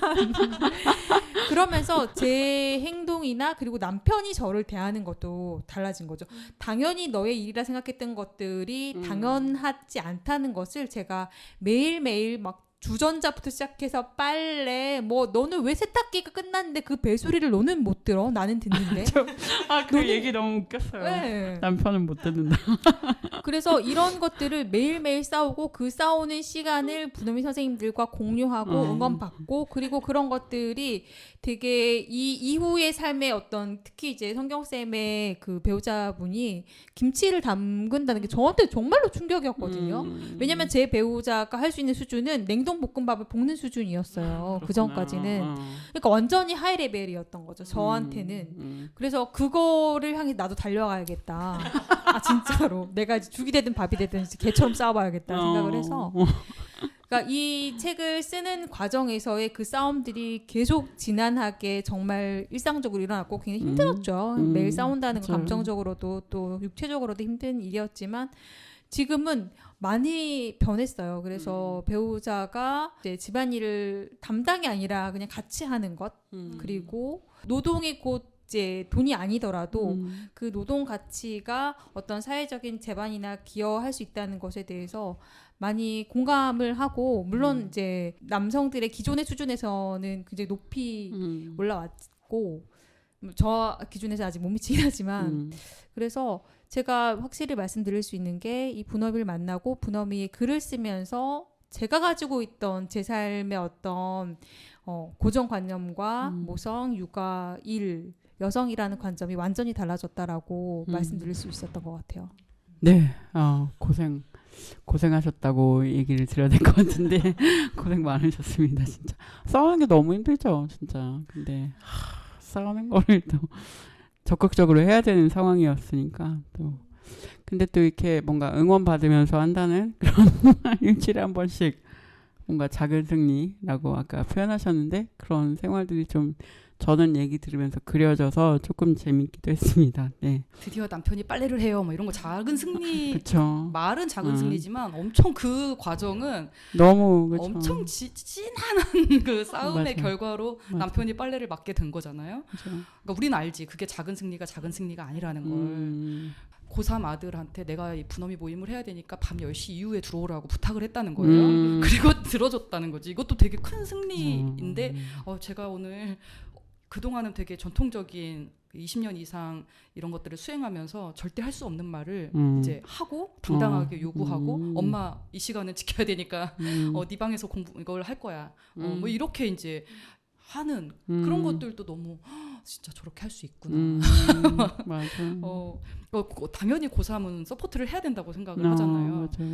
그러면서 제 행동이나 그리고 남편이 저를 대하는 것도 달라진 거죠. 당연히 너의 일이라 생각했던 것들이 당연하지 않다는 것을 제가 매일매일 막 주전자부터 시작해서 빨래 뭐 너는 왜 세탁기가 끝났는데 그 배소리를 너는 못 들어? 나는 듣는데. 그 얘기 너무 웃겼어요. 네. 남편은 못 듣는다. 그래서 이런 것들을 매일매일 싸우고 그 싸우는 시간을 부노미 선생님들과 공유하고 응원받고 그리고 그런 것들이 되게 이 이후의 삶의 어떤 특히 이제 성경쌤의 그 배우자분이 김치를 담근다는 게 저한테 정말로 충격이었거든요. 왜냐면 제 배우자가 할 수 있는 수준은 냉동볶음밥을 볶는 수준이었어요. 그 전까지는. 그러니까 완전히 하이 레벨이었던 거죠. 저한테는. 그래서 그거를 향해 나도 달려가야겠다. 아 진짜로 내가 이제 죽이 되든 밥이 되든 이제 개처럼 싸워봐야겠다 생각을 해서 그러니까 이 책을 쓰는 과정에서의 그 싸움들이 계속 지난하게 정말 일상적으로 일어났고 굉장히 힘들었죠. 매일 싸운다는 건 감정적으로도 또 육체적으로도 힘든 일이었지만 지금은 많이 변했어요. 그래서 배우자가 이제 집안일을 담당이 아니라 그냥 같이 하는 것 그리고 노동이 곧 이제 돈이 아니더라도 그 노동 가치가 어떤 사회적인 재반이나 기여할 수 있다는 것에 대해서 많이 공감을 하고 물론 이제 남성들의 기존의 수준에서는 굉장히 높이 올라왔고 저 기준에서 아직 못 미치긴 하지만 그래서 제가 확실히 말씀드릴 수 있는 게 이 분업이를 만나고 분업이의 글을 쓰면서 제가 가지고 있던 제 삶의 어떤 고정관념과 모성, 육아, 일 여성이라는 관점이 완전히 달라졌다라고 말씀드릴 수 있었던 것 같아요. 네, 고생하셨다고 얘기를 드려야 될 것 같은데 고생 많으셨습니다. 진짜 싸우는 게 너무 힘들죠, 진짜. 근데 싸우는 거를 또 적극적으로 해야 되는 상황이었으니까 또 근데 또 이렇게 뭔가 응원 받으면서 한다는 그런 일주일에 한 번씩 뭔가 작은 승리라고 아까 표현하셨는데 그런 생활들이 좀 저는 얘기 들으면서 그려져서 조금 재밌기도 했습니다. 네. 드디어 남편이 빨래를 해요. 뭐 이런 거 작은 승리. 그쵸. 말은 작은 승리지만 엄청 그 과정은 너무 그쵸. 엄청 진한 그 싸움의 맞아. 결과로 맞아. 남편이 빨래를 맡게 된 거잖아요. 그쵸. 그러니까 우리는 알지. 그게 작은 승리가 아니라는 걸. 고3 아들한테 내가 이 분어미 모임을 해야 되니까 밤 10시 이후에 들어오라고 부탁을 했다는 거예요. 그리고 들어줬다는 거지. 이것도 되게 큰 승리인데 제가 오늘 그동안은 되게 전통적인 20년 이상 이런 것들을 수행하면서 절대 할 수 없는 말을 이제 하고 당당하게 요구하고 엄마 이 시간은 지켜야 되니까 네 방에서 공부 이걸 할 거야. 뭐 이렇게 이제 하는 그런 것들도 너무 진짜 저렇게 할 수 있구나. 맞아. 당연히 고3은 서포트를 해야 된다고 생각을 하잖아요. 맞아.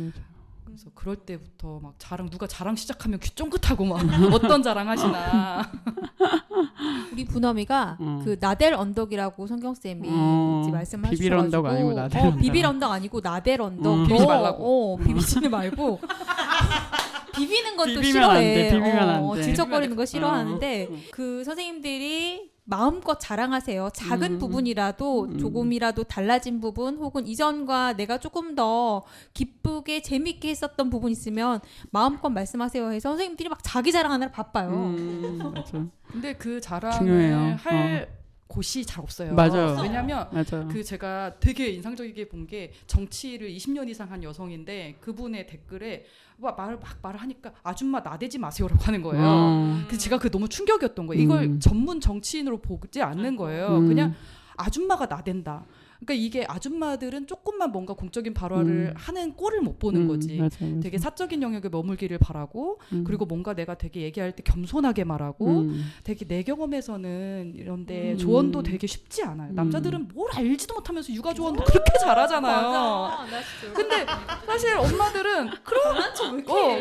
그래서 그럴 때부터 막 누가 자랑 시작하면 귀 쫑긋하고 막 어떤 자랑 하시나. 우리 분어미가 그 나델 언덕이라고 성경쌤이 이제 말씀하셔가지고 비빌 언덕 아니고 나델 언덕. 비빌 언덕 아니고 나델 언덕 비비지 말라고. 비비지 말고 비비는 건 또 비비면 싫어해. 안 돼, 비비면 안 돼. 질척거리는 거 싫어하는데 그 선생님들이 마음껏 자랑하세요. 작은 부분이라도 조금이라도 달라진 부분 혹은 이전과 내가 조금 더 기쁘게 재밌게 했었던 부분 있으면 마음껏 말씀하세요 해서 선생님들이 막 자기 자랑하느라 바빠요. 맞아. 근데 그 자랑을 중요해요. 할 곳이 잘 없어요. 맞아요. 왜냐하면 맞아. 그 제가 되게 인상적이게 본 게 정치를 20년 이상 한 여성인데 그분의 댓글에 말을 하니까 아줌마 나대지 마세요라고 하는 거예요. 그래서 제가 그 너무 충격이었던 거예요. 이걸 전문 정치인으로 보지 않는 거예요. 그냥 아줌마가 나댄다. 그러니까 이게 아줌마들은 조금만 뭔가 공적인 발언을 하는 꼴을 못 보는 거지. 맞아. 되게 사적인 영역에 머물기를 바라고 그리고 뭔가 내가 되게 얘기할 때 겸손하게 말하고 되게 내 경험에서는 이런데 조언도 되게 쉽지 않아요. 남자들은 뭘 알지도 못하면서 육아 조언도 그렇게 잘하잖아요. 나 진짜. 근데 사실 엄마들은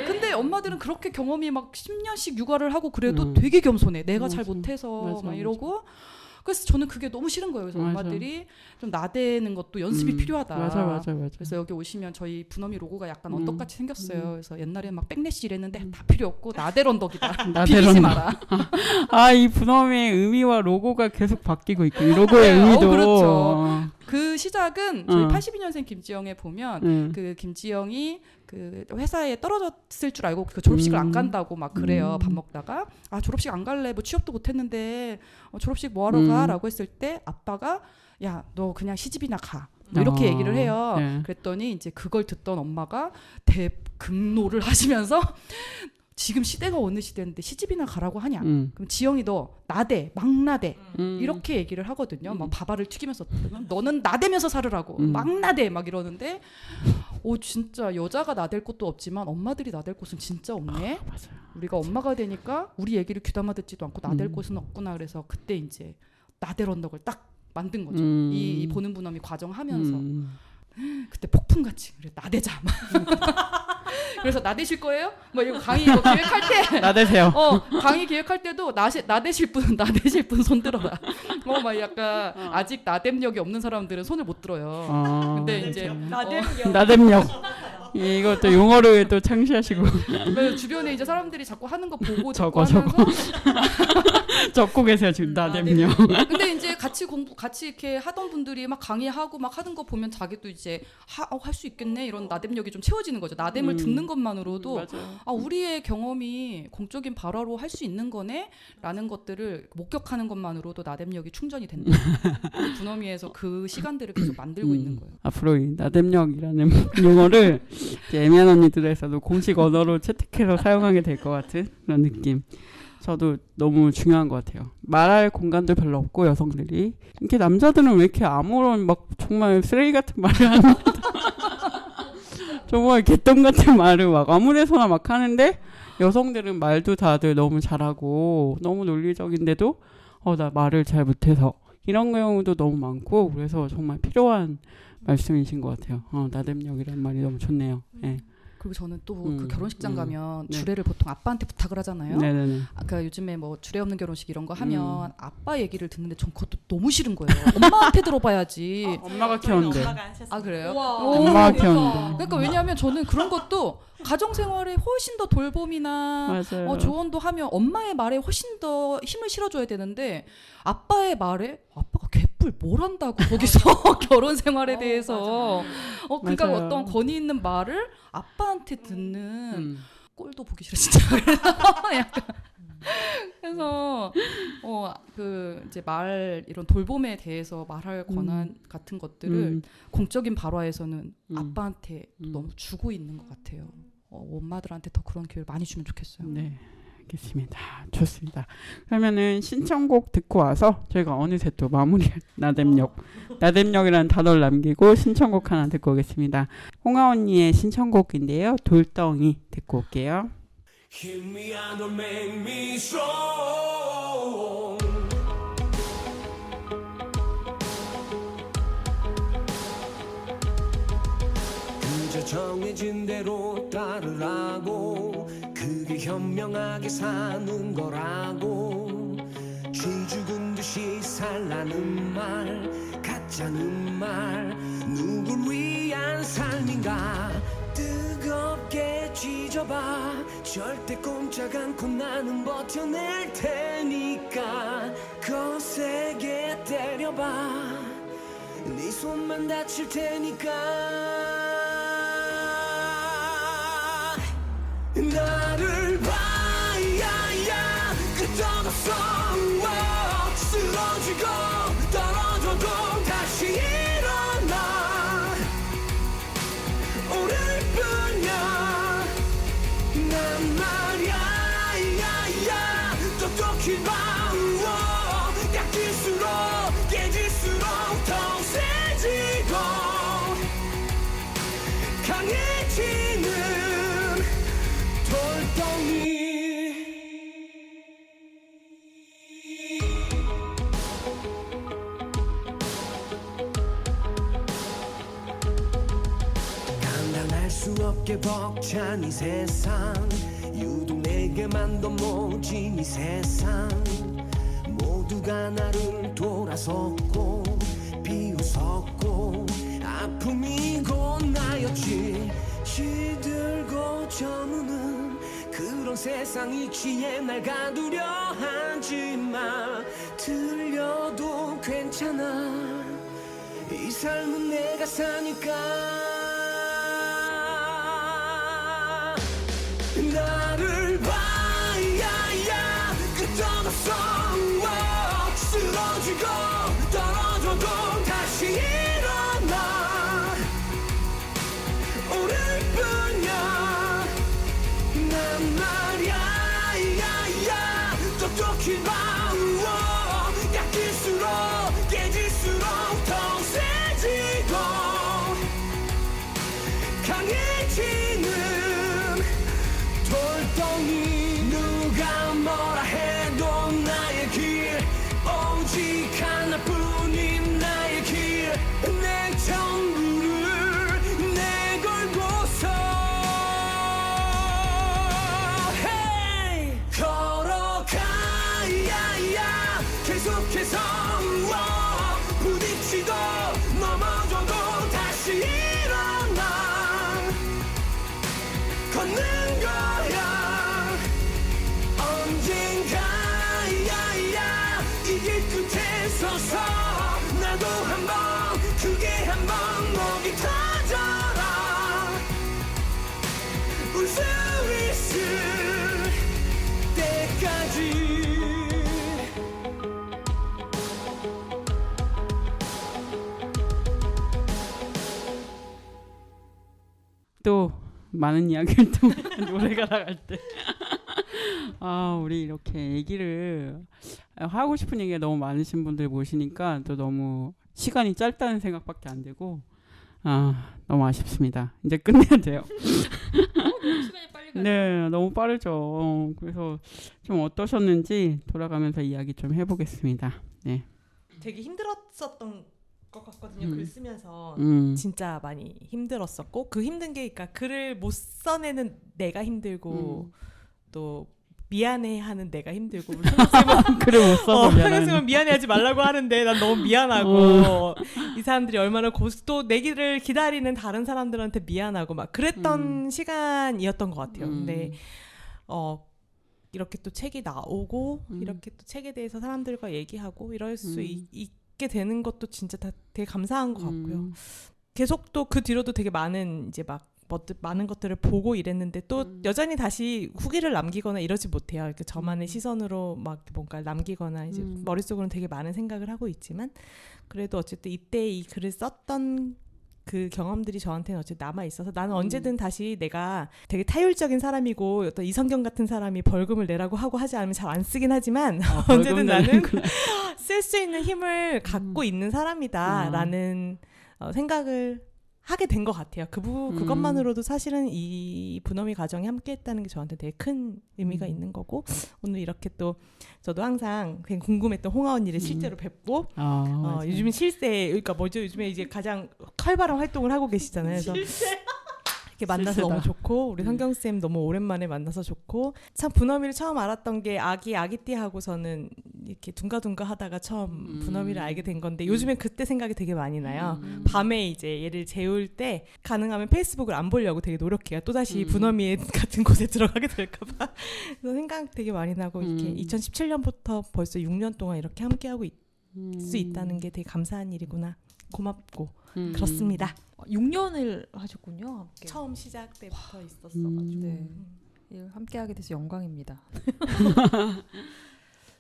근데 엄마들은 그렇게 경험이 막 10년씩 육아를 하고 그래도 되게 겸손해. 내가 잘 못해서 맞아, 막 이러고. 그래서 저는 그게 너무 싫은 거예요. 그래서 맞아. 엄마들이 좀 나대는 것도 연습이 필요하다. 맞아. 그래서 여기 오시면 저희 분어미 로고가 약간 언덕같이 생겼어요. 그래서 옛날에 막 백래시 이랬는데 다 필요 없고 나델 언덕이다. 나델 비비지 언덕. 마라. 이 분엄의 의미와 로고가 계속 바뀌고 있고 이 로고의 의미도 그렇죠. 그 시작은 저희 응. 82년생 김지영에 보면 응. 그 김지영이 그 회사에 떨어졌을 줄 알고 그 졸업식을 안 간다고 막 그래요. 밥 먹다가 아 졸업식 안 갈래 뭐 취업도 못했는데 졸업식 뭐 하러 가라고 했을 때 아빠가 야 너 그냥 시집이나 가 뭐 이렇게 얘기를 해요. 네. 그랬더니 이제 그걸 듣던 엄마가 대극노를 하시면서 지금 시대가 어느 시대인데 시집이나 가라고 하냐. 그럼 지영이 너 나대 막 나대 이렇게 얘기를 하거든요. 막 밥알을 튀기면서 너는 나대면서 살으라고 막 나대 막 이러는데 오 진짜 여자가 나댈 곳도 없지만 엄마들이 나댈 곳은 진짜 없네. 맞아요. 우리가 엄마가 되니까 우리 얘기를 귀담아 듣지도 않고 나댈 곳은 없구나. 그래서 그때 이제 나댈 언덕을 딱 만든 거죠. 이 보는 분엄이 과정하면서 그때 폭풍같이 그래 나대자. 그래서 나대실 거예요? 뭐 이거 강의 이거 기획할 때 나대세요. 강의 기획할 때도 나대실 분 손 들어라. 막 약간 아직 나댐력이 없는 사람들은 손을 못 들어요. 근데 이제 나댐력. 이것도 용어를 또 창시하시고 주변에 이제 사람들이 자꾸 하는 거 보고 적어. 하면서 적고 계세요 지금 나댐력. 근데 이제 같이 이렇게 하던 분들이 막 강의하고 막 하는 거 보면 자기도 이제 할 수 있겠네 이런 나댐력이 좀 채워지는 거죠. 나댐을 듣는 것만으로도 맞아요. 우리의 경험이 공적인 발화로 할 수 있는 거네라는 것들을 목격하는 것만으로도 나댐력이 충전이 된다. 분어미에서 그 시간들을 계속 만들고 있는 거예요. 앞으로 이 나댐력이라는 용어를 이제 애매한 언니들에서도 공식 언어로 채택해서 사용하게 될 것 같은 그런 느낌. 저도 너무 중요한 것 같아요. 말할 공간도 별로 없고 여성들이 이렇게 남자들은 왜 이렇게 아무런 막 정말 쓰레기 같은 말을 하는 정말 개똥 같은 말을 막 아무데서나 막 하는데 여성들은 말도 다들 너무 잘하고 너무 논리적인데도 나 말을 잘 못해서 이런 경우도 너무 많고 그래서 정말 필요한 말씀이신 것 같아요. 나댐력이라는 말이 너무 좋네요. 네. 그리고 저는 또 그 결혼식장 가면 네. 주례를 보통 아빠한테 부탁을 하잖아요. 네네네. 아까 요즘에 뭐 주례 없는 결혼식 이런 거 하면 아빠 얘기를 듣는데 전 그것도 너무 싫은 거예요. 엄마한테 들어봐야지. 엄마가 키웠는데. 엄마가 하셨어요. 아 그래요? 엄마가 키웠는데. 그러니까 왜냐하면 저는 그런 것도 가정생활에 훨씬 더 돌봄이나 맞아요. 조언도 하면 엄마의 말에 훨씬 더 힘을 실어줘야 되는데 아빠의 말에 아빠가 개뿔 뭘 한다고 거기서 결혼생활에 대해서 그러니까 맞아요. 어떤 권위 있는 말을 아빠한테 듣는 꼴도 보기 싫어 진짜. 약간 그래서 그 이제 이런 돌봄에 대해서 말할 권한 같은 것들을 공적인 발화에서는 아빠한테 너무 주고 있는 것 같아요. 엄마들한테 더 그런 기회를 많이 주면 좋겠어요. 네, 알겠습니다. 좋습니다. 그러면은 신청곡 듣고 와서 저희가 어느새 또 마무리 나댐력이라는 단어를 남기고 신청곡 하나 듣고 오겠습니다. 홍아 언니의 신청곡인데요. 돌덩이 듣고 올게요. Hit me and don't make me strong. 그저 정해진 대로 따르라고 그게 현명하게 사는 거라고 쥐 죽은 듯이 살라는 말 가짜는 말 누굴 위한 삶인가 뜨겁게 쥐져봐 절대 꼼짝 않고 나는 버텨낼 테니까 거세게 때려봐 네 손만 다칠 테니까 나를 봐야야 끄떡없어 쓰러지고 떨어져도 다시 일어나 오를 뿐이야 난 말야 야야 똑똑히 봐 깎일수록 깨질수록 더 세지고 강해지는 돌덩이 감당할 수 없게 벅찬 이 세상 유독 내게만 더 모진 이 세상 모두가 나를 돌아섰고 비웃었고 아픔이고 나였지 시들고 저무는 그런 세상 이치에 날 가두려 하지마 들려도 괜찮아 이 삶은 내가 사니까 나를 봐야야 끝없어 쓰러지고 떨어져도 다시 일어나 오늘 뿐이야 난 말야 야야 똑똑히 봐 약일수록 깨질수록 더 세지고 강해지는 돌덩이 누가 뭐라 해도 나의 길 오직 하나뿐인 나의 길 내 전부를 내걸고서 hey! 걸어가야야 계속해서 부딪히고 넘어져도 다시 일어나 걷는 거야 언젠가 야야 이 길 끝에 서서 나도 한번 크게 한번 목이 터져라 울 수 있을 때까지 또 많은 이야기를 또 노래가 나갈 때 우리 이렇게 얘기를 하고 싶은 얘기가 너무 많으신 분들 모시니까 또 너무 시간이 짧다는 생각밖에 안 들고 너무 아쉽습니다. 이제 끝내야 돼요. 시간이 빨리 가요. 네, 너무 빠르죠. 그래서 좀 어떠셨는지 돌아가면서 이야기 좀 해보겠습니다. 네. 되게 힘들었었던 것 같거든요. 글 쓰면서 진짜 많이 힘들었었고 그 힘든 게 그러니까 글을 못 써내는 내가 힘들고 또 미안해하는 내가 힘들고 성경쌤은 글을 못 써서 성경쌤은 미안해하지 말라고 하는데 난 너무 미안하고 이 사람들이 얼마나 또 내기를 기다리는 다른 사람들한테 미안하고 막 그랬던 시간이었던 것 같아요. 근데 이렇게 또 책이 나오고 이렇게 또 책에 대해서 사람들과 얘기하고 이럴 수 있게 되는 것도 진짜 다 되게 감사한 것 같고요. 계속 또 그 뒤로도 되게 많은 이제 막 많은 것들을 보고 이랬는데 또 여전히 다시 후기를 남기거나 이러지 못해요. 이렇게 저만의 시선으로 막 뭔가 남기거나 이제 머릿속으로는 되게 많은 생각을 하고 있지만 그래도 어쨌든 이때 이 글을 썼던 그 경험들이 저한테는 어쨌든 남아 있어서 나는 언제든 다시 내가 되게 타율적인 사람이고 어떤 이성경 같은 사람이 벌금을 내라고 하고 하지 않으면 잘 안 쓰긴 하지만 언제든 나는 쓸 수 있는 힘을 갖고 있는 사람이다라는 생각을 하게 된 것 같아요. 그것만으로도 사실은 이 분어미 가정이 함께했다는 게 저한테 되게 큰 의미가 있는 거고 오늘 이렇게 또 저도 항상 그냥 궁금했던 홍아 언니를 실제로 뵙고 요즘은 실세 그러니까 뭐죠? 요즘에 이제 가장 활발한 활동을 하고 계시잖아요. 그래서 이렇게 만나서 너무 좋고 우리 성경쌤 너무 오랜만에 만나서 좋고 참 분어미를 처음 알았던 게 아기띠 하고서는 이렇게 둥가둥가 하다가 처음 분어미를 알게 된 건데 요즘엔 그때 생각이 되게 많이 나요. 밤에 이제 얘를 재울 때 가능하면 페이스북을 안 보려고 되게 노력해요. 또다시 분어미 같은 곳에 들어가게 될까봐 그래서 생각 되게 많이 나고 이렇게 2017년부터 벌써 6년 동안 이렇게 함께하고 있을 수 있다는 게 되게 감사한 일이구나. 고맙고 그렇습니다. 6년을 하셨군요. 함께. 처음 시작 때부터 있었어가지고 네. 함께하게 돼서 영광입니다.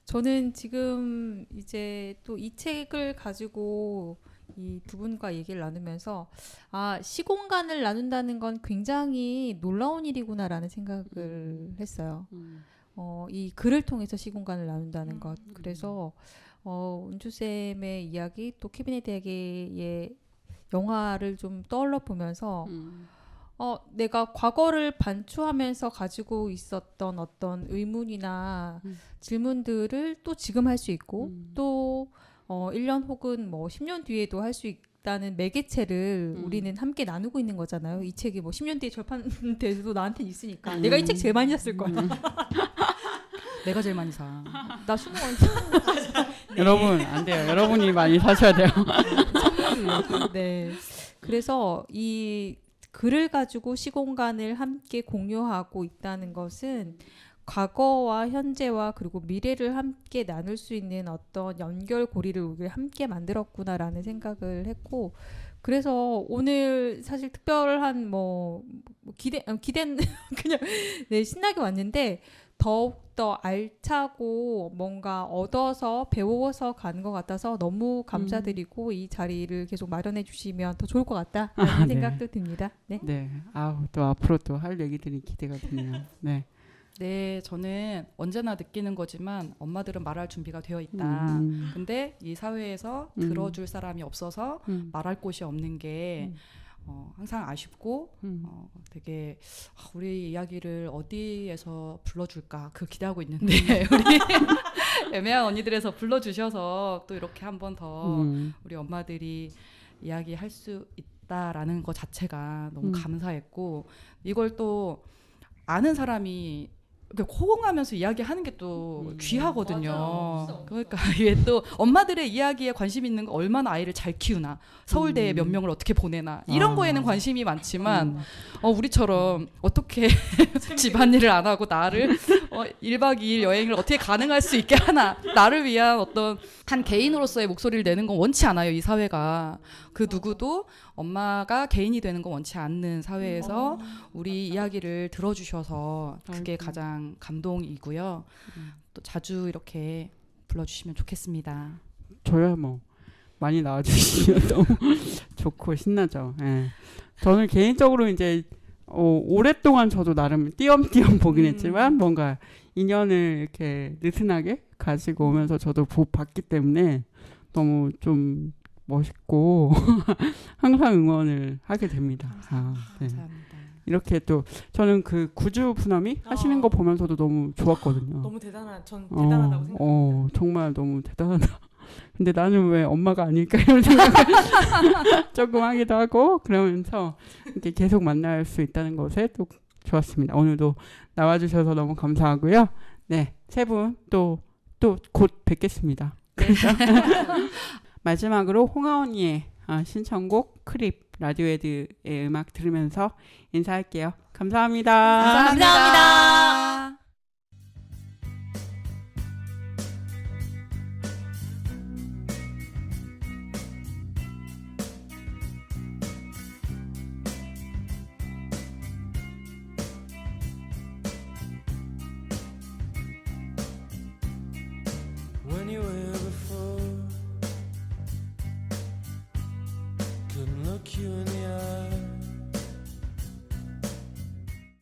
저는 지금 이제 또 이 책을 가지고 이 두 분과 얘기를 나누면서 시공간을 나눈다는 건 굉장히 놀라운 일이구나라는 생각을 했어요. 이 글을 통해서 시공간을 나눈다는 것. 그래서 은주쌤의 이야기 또 케빈의 대학의 영화를 좀 떠올려 보면서 내가 과거를 반추하면서 가지고 있었던 어떤 의문이나 질문들을 또 지금 할 수 있고 또 1년 혹은 뭐 10년 뒤에도 할 수 있다는 매개체를 우리는 함께 나누고 있는 거잖아요. 이 책이 뭐 10년 뒤에 절판돼도 나한테는 있으니까 내가 이 책 제일 많이 샀을 거야. 내가 제일 많이 사. 나 20권 사. 여러분 안 돼요. 여러분이 많이 사셔야 돼요. 네. 그래서 이 글을 가지고 시공간을 함께 공유하고 있다는 것은 과거와 현재와 그리고 미래를 함께 나눌 수 있는 어떤 연결고리를 우리가 함께 만들었구나라는 생각을 했고, 그래서 오늘 사실 특별한 기댄 그냥 네, 신나게 왔는데 더욱더 알차고 뭔가 얻어서 배워서 가는 것 같아서 너무 감사드리고 이 자리를 계속 마련해 주시면 더 좋을 것 같다라는 네. 생각도 듭니다. 네. 네. 아우 또 앞으로 또 할 얘기들이 기대가 되네요. 네. 네, 저는 언제나 느끼는 거지만 엄마들은 말할 준비가 되어 있다. 근데 이 사회에서 들어줄 사람이 없어서 말할 곳이 없는 게 항상 아쉽고 되게 우리 이야기를 어디에서 불러줄까 그 기대하고 있는데 우리 애매한 언니들에서 불러주셔서 또 이렇게 한 번 더 우리 엄마들이 이야기할 수 있다라는 것 자체가 너무 감사했고, 이걸 또 아는 사람이 호응하면서 이야기하는 게 또 귀하거든요. 맞아요. 그러니까 이게 또 엄마들의 이야기에 관심 있는 거, 얼마나 아이를 잘 키우나, 서울대에 몇 명을 어떻게 보내나 이런 거에는 관심이 많지만 우리처럼 어떻게 집안일을 안 하고 나를 1박 2일 여행을 어떻게 가능할 수 있게 하나, 나를 위한 어떤 한 개인으로서의 목소리를 내는 건 원치 않아요. 이 사회가 그 누구도 엄마가 개인이 되는 건 원치 않는 사회에서 우리 이야기를 들어주셔서 그게 가장 감동이고요. 또 자주 이렇게 불러주시면 좋겠습니다. 저야 뭐 많이 나와주시면 너무 좋고 신나죠. 예. 저는 개인적으로 이제 오랫동안 저도 나름 띄엄띄엄 보긴 했지만 뭔가 인연을 이렇게 느슨하게 가지고 오면서 저도 봤기 때문에 너무 좀 멋있고 항상 응원을 하게 됩니다. 네. 감사합니다. 이렇게 또 저는 그 구주 분함이 하시는 거 보면서도 너무 좋았거든요. 너무 전 대단하다고 생각합니다. 정말 너무 대단하다. 근데 나는 왜 엄마가 아닐까 이런 생각을 조금 하기도 하고, 그러면서 이렇게 계속 만날 수 있다는 것에 또 좋았습니다. 오늘도 나와주셔서 너무 감사하고요. 네, 세 분 또 곧 뵙겠습니다. 그래서 마지막으로 홍아언니의 신청곡 크립 라디오헤드의 음악 들으면서 인사할게요. 감사합니다. 감사합니다.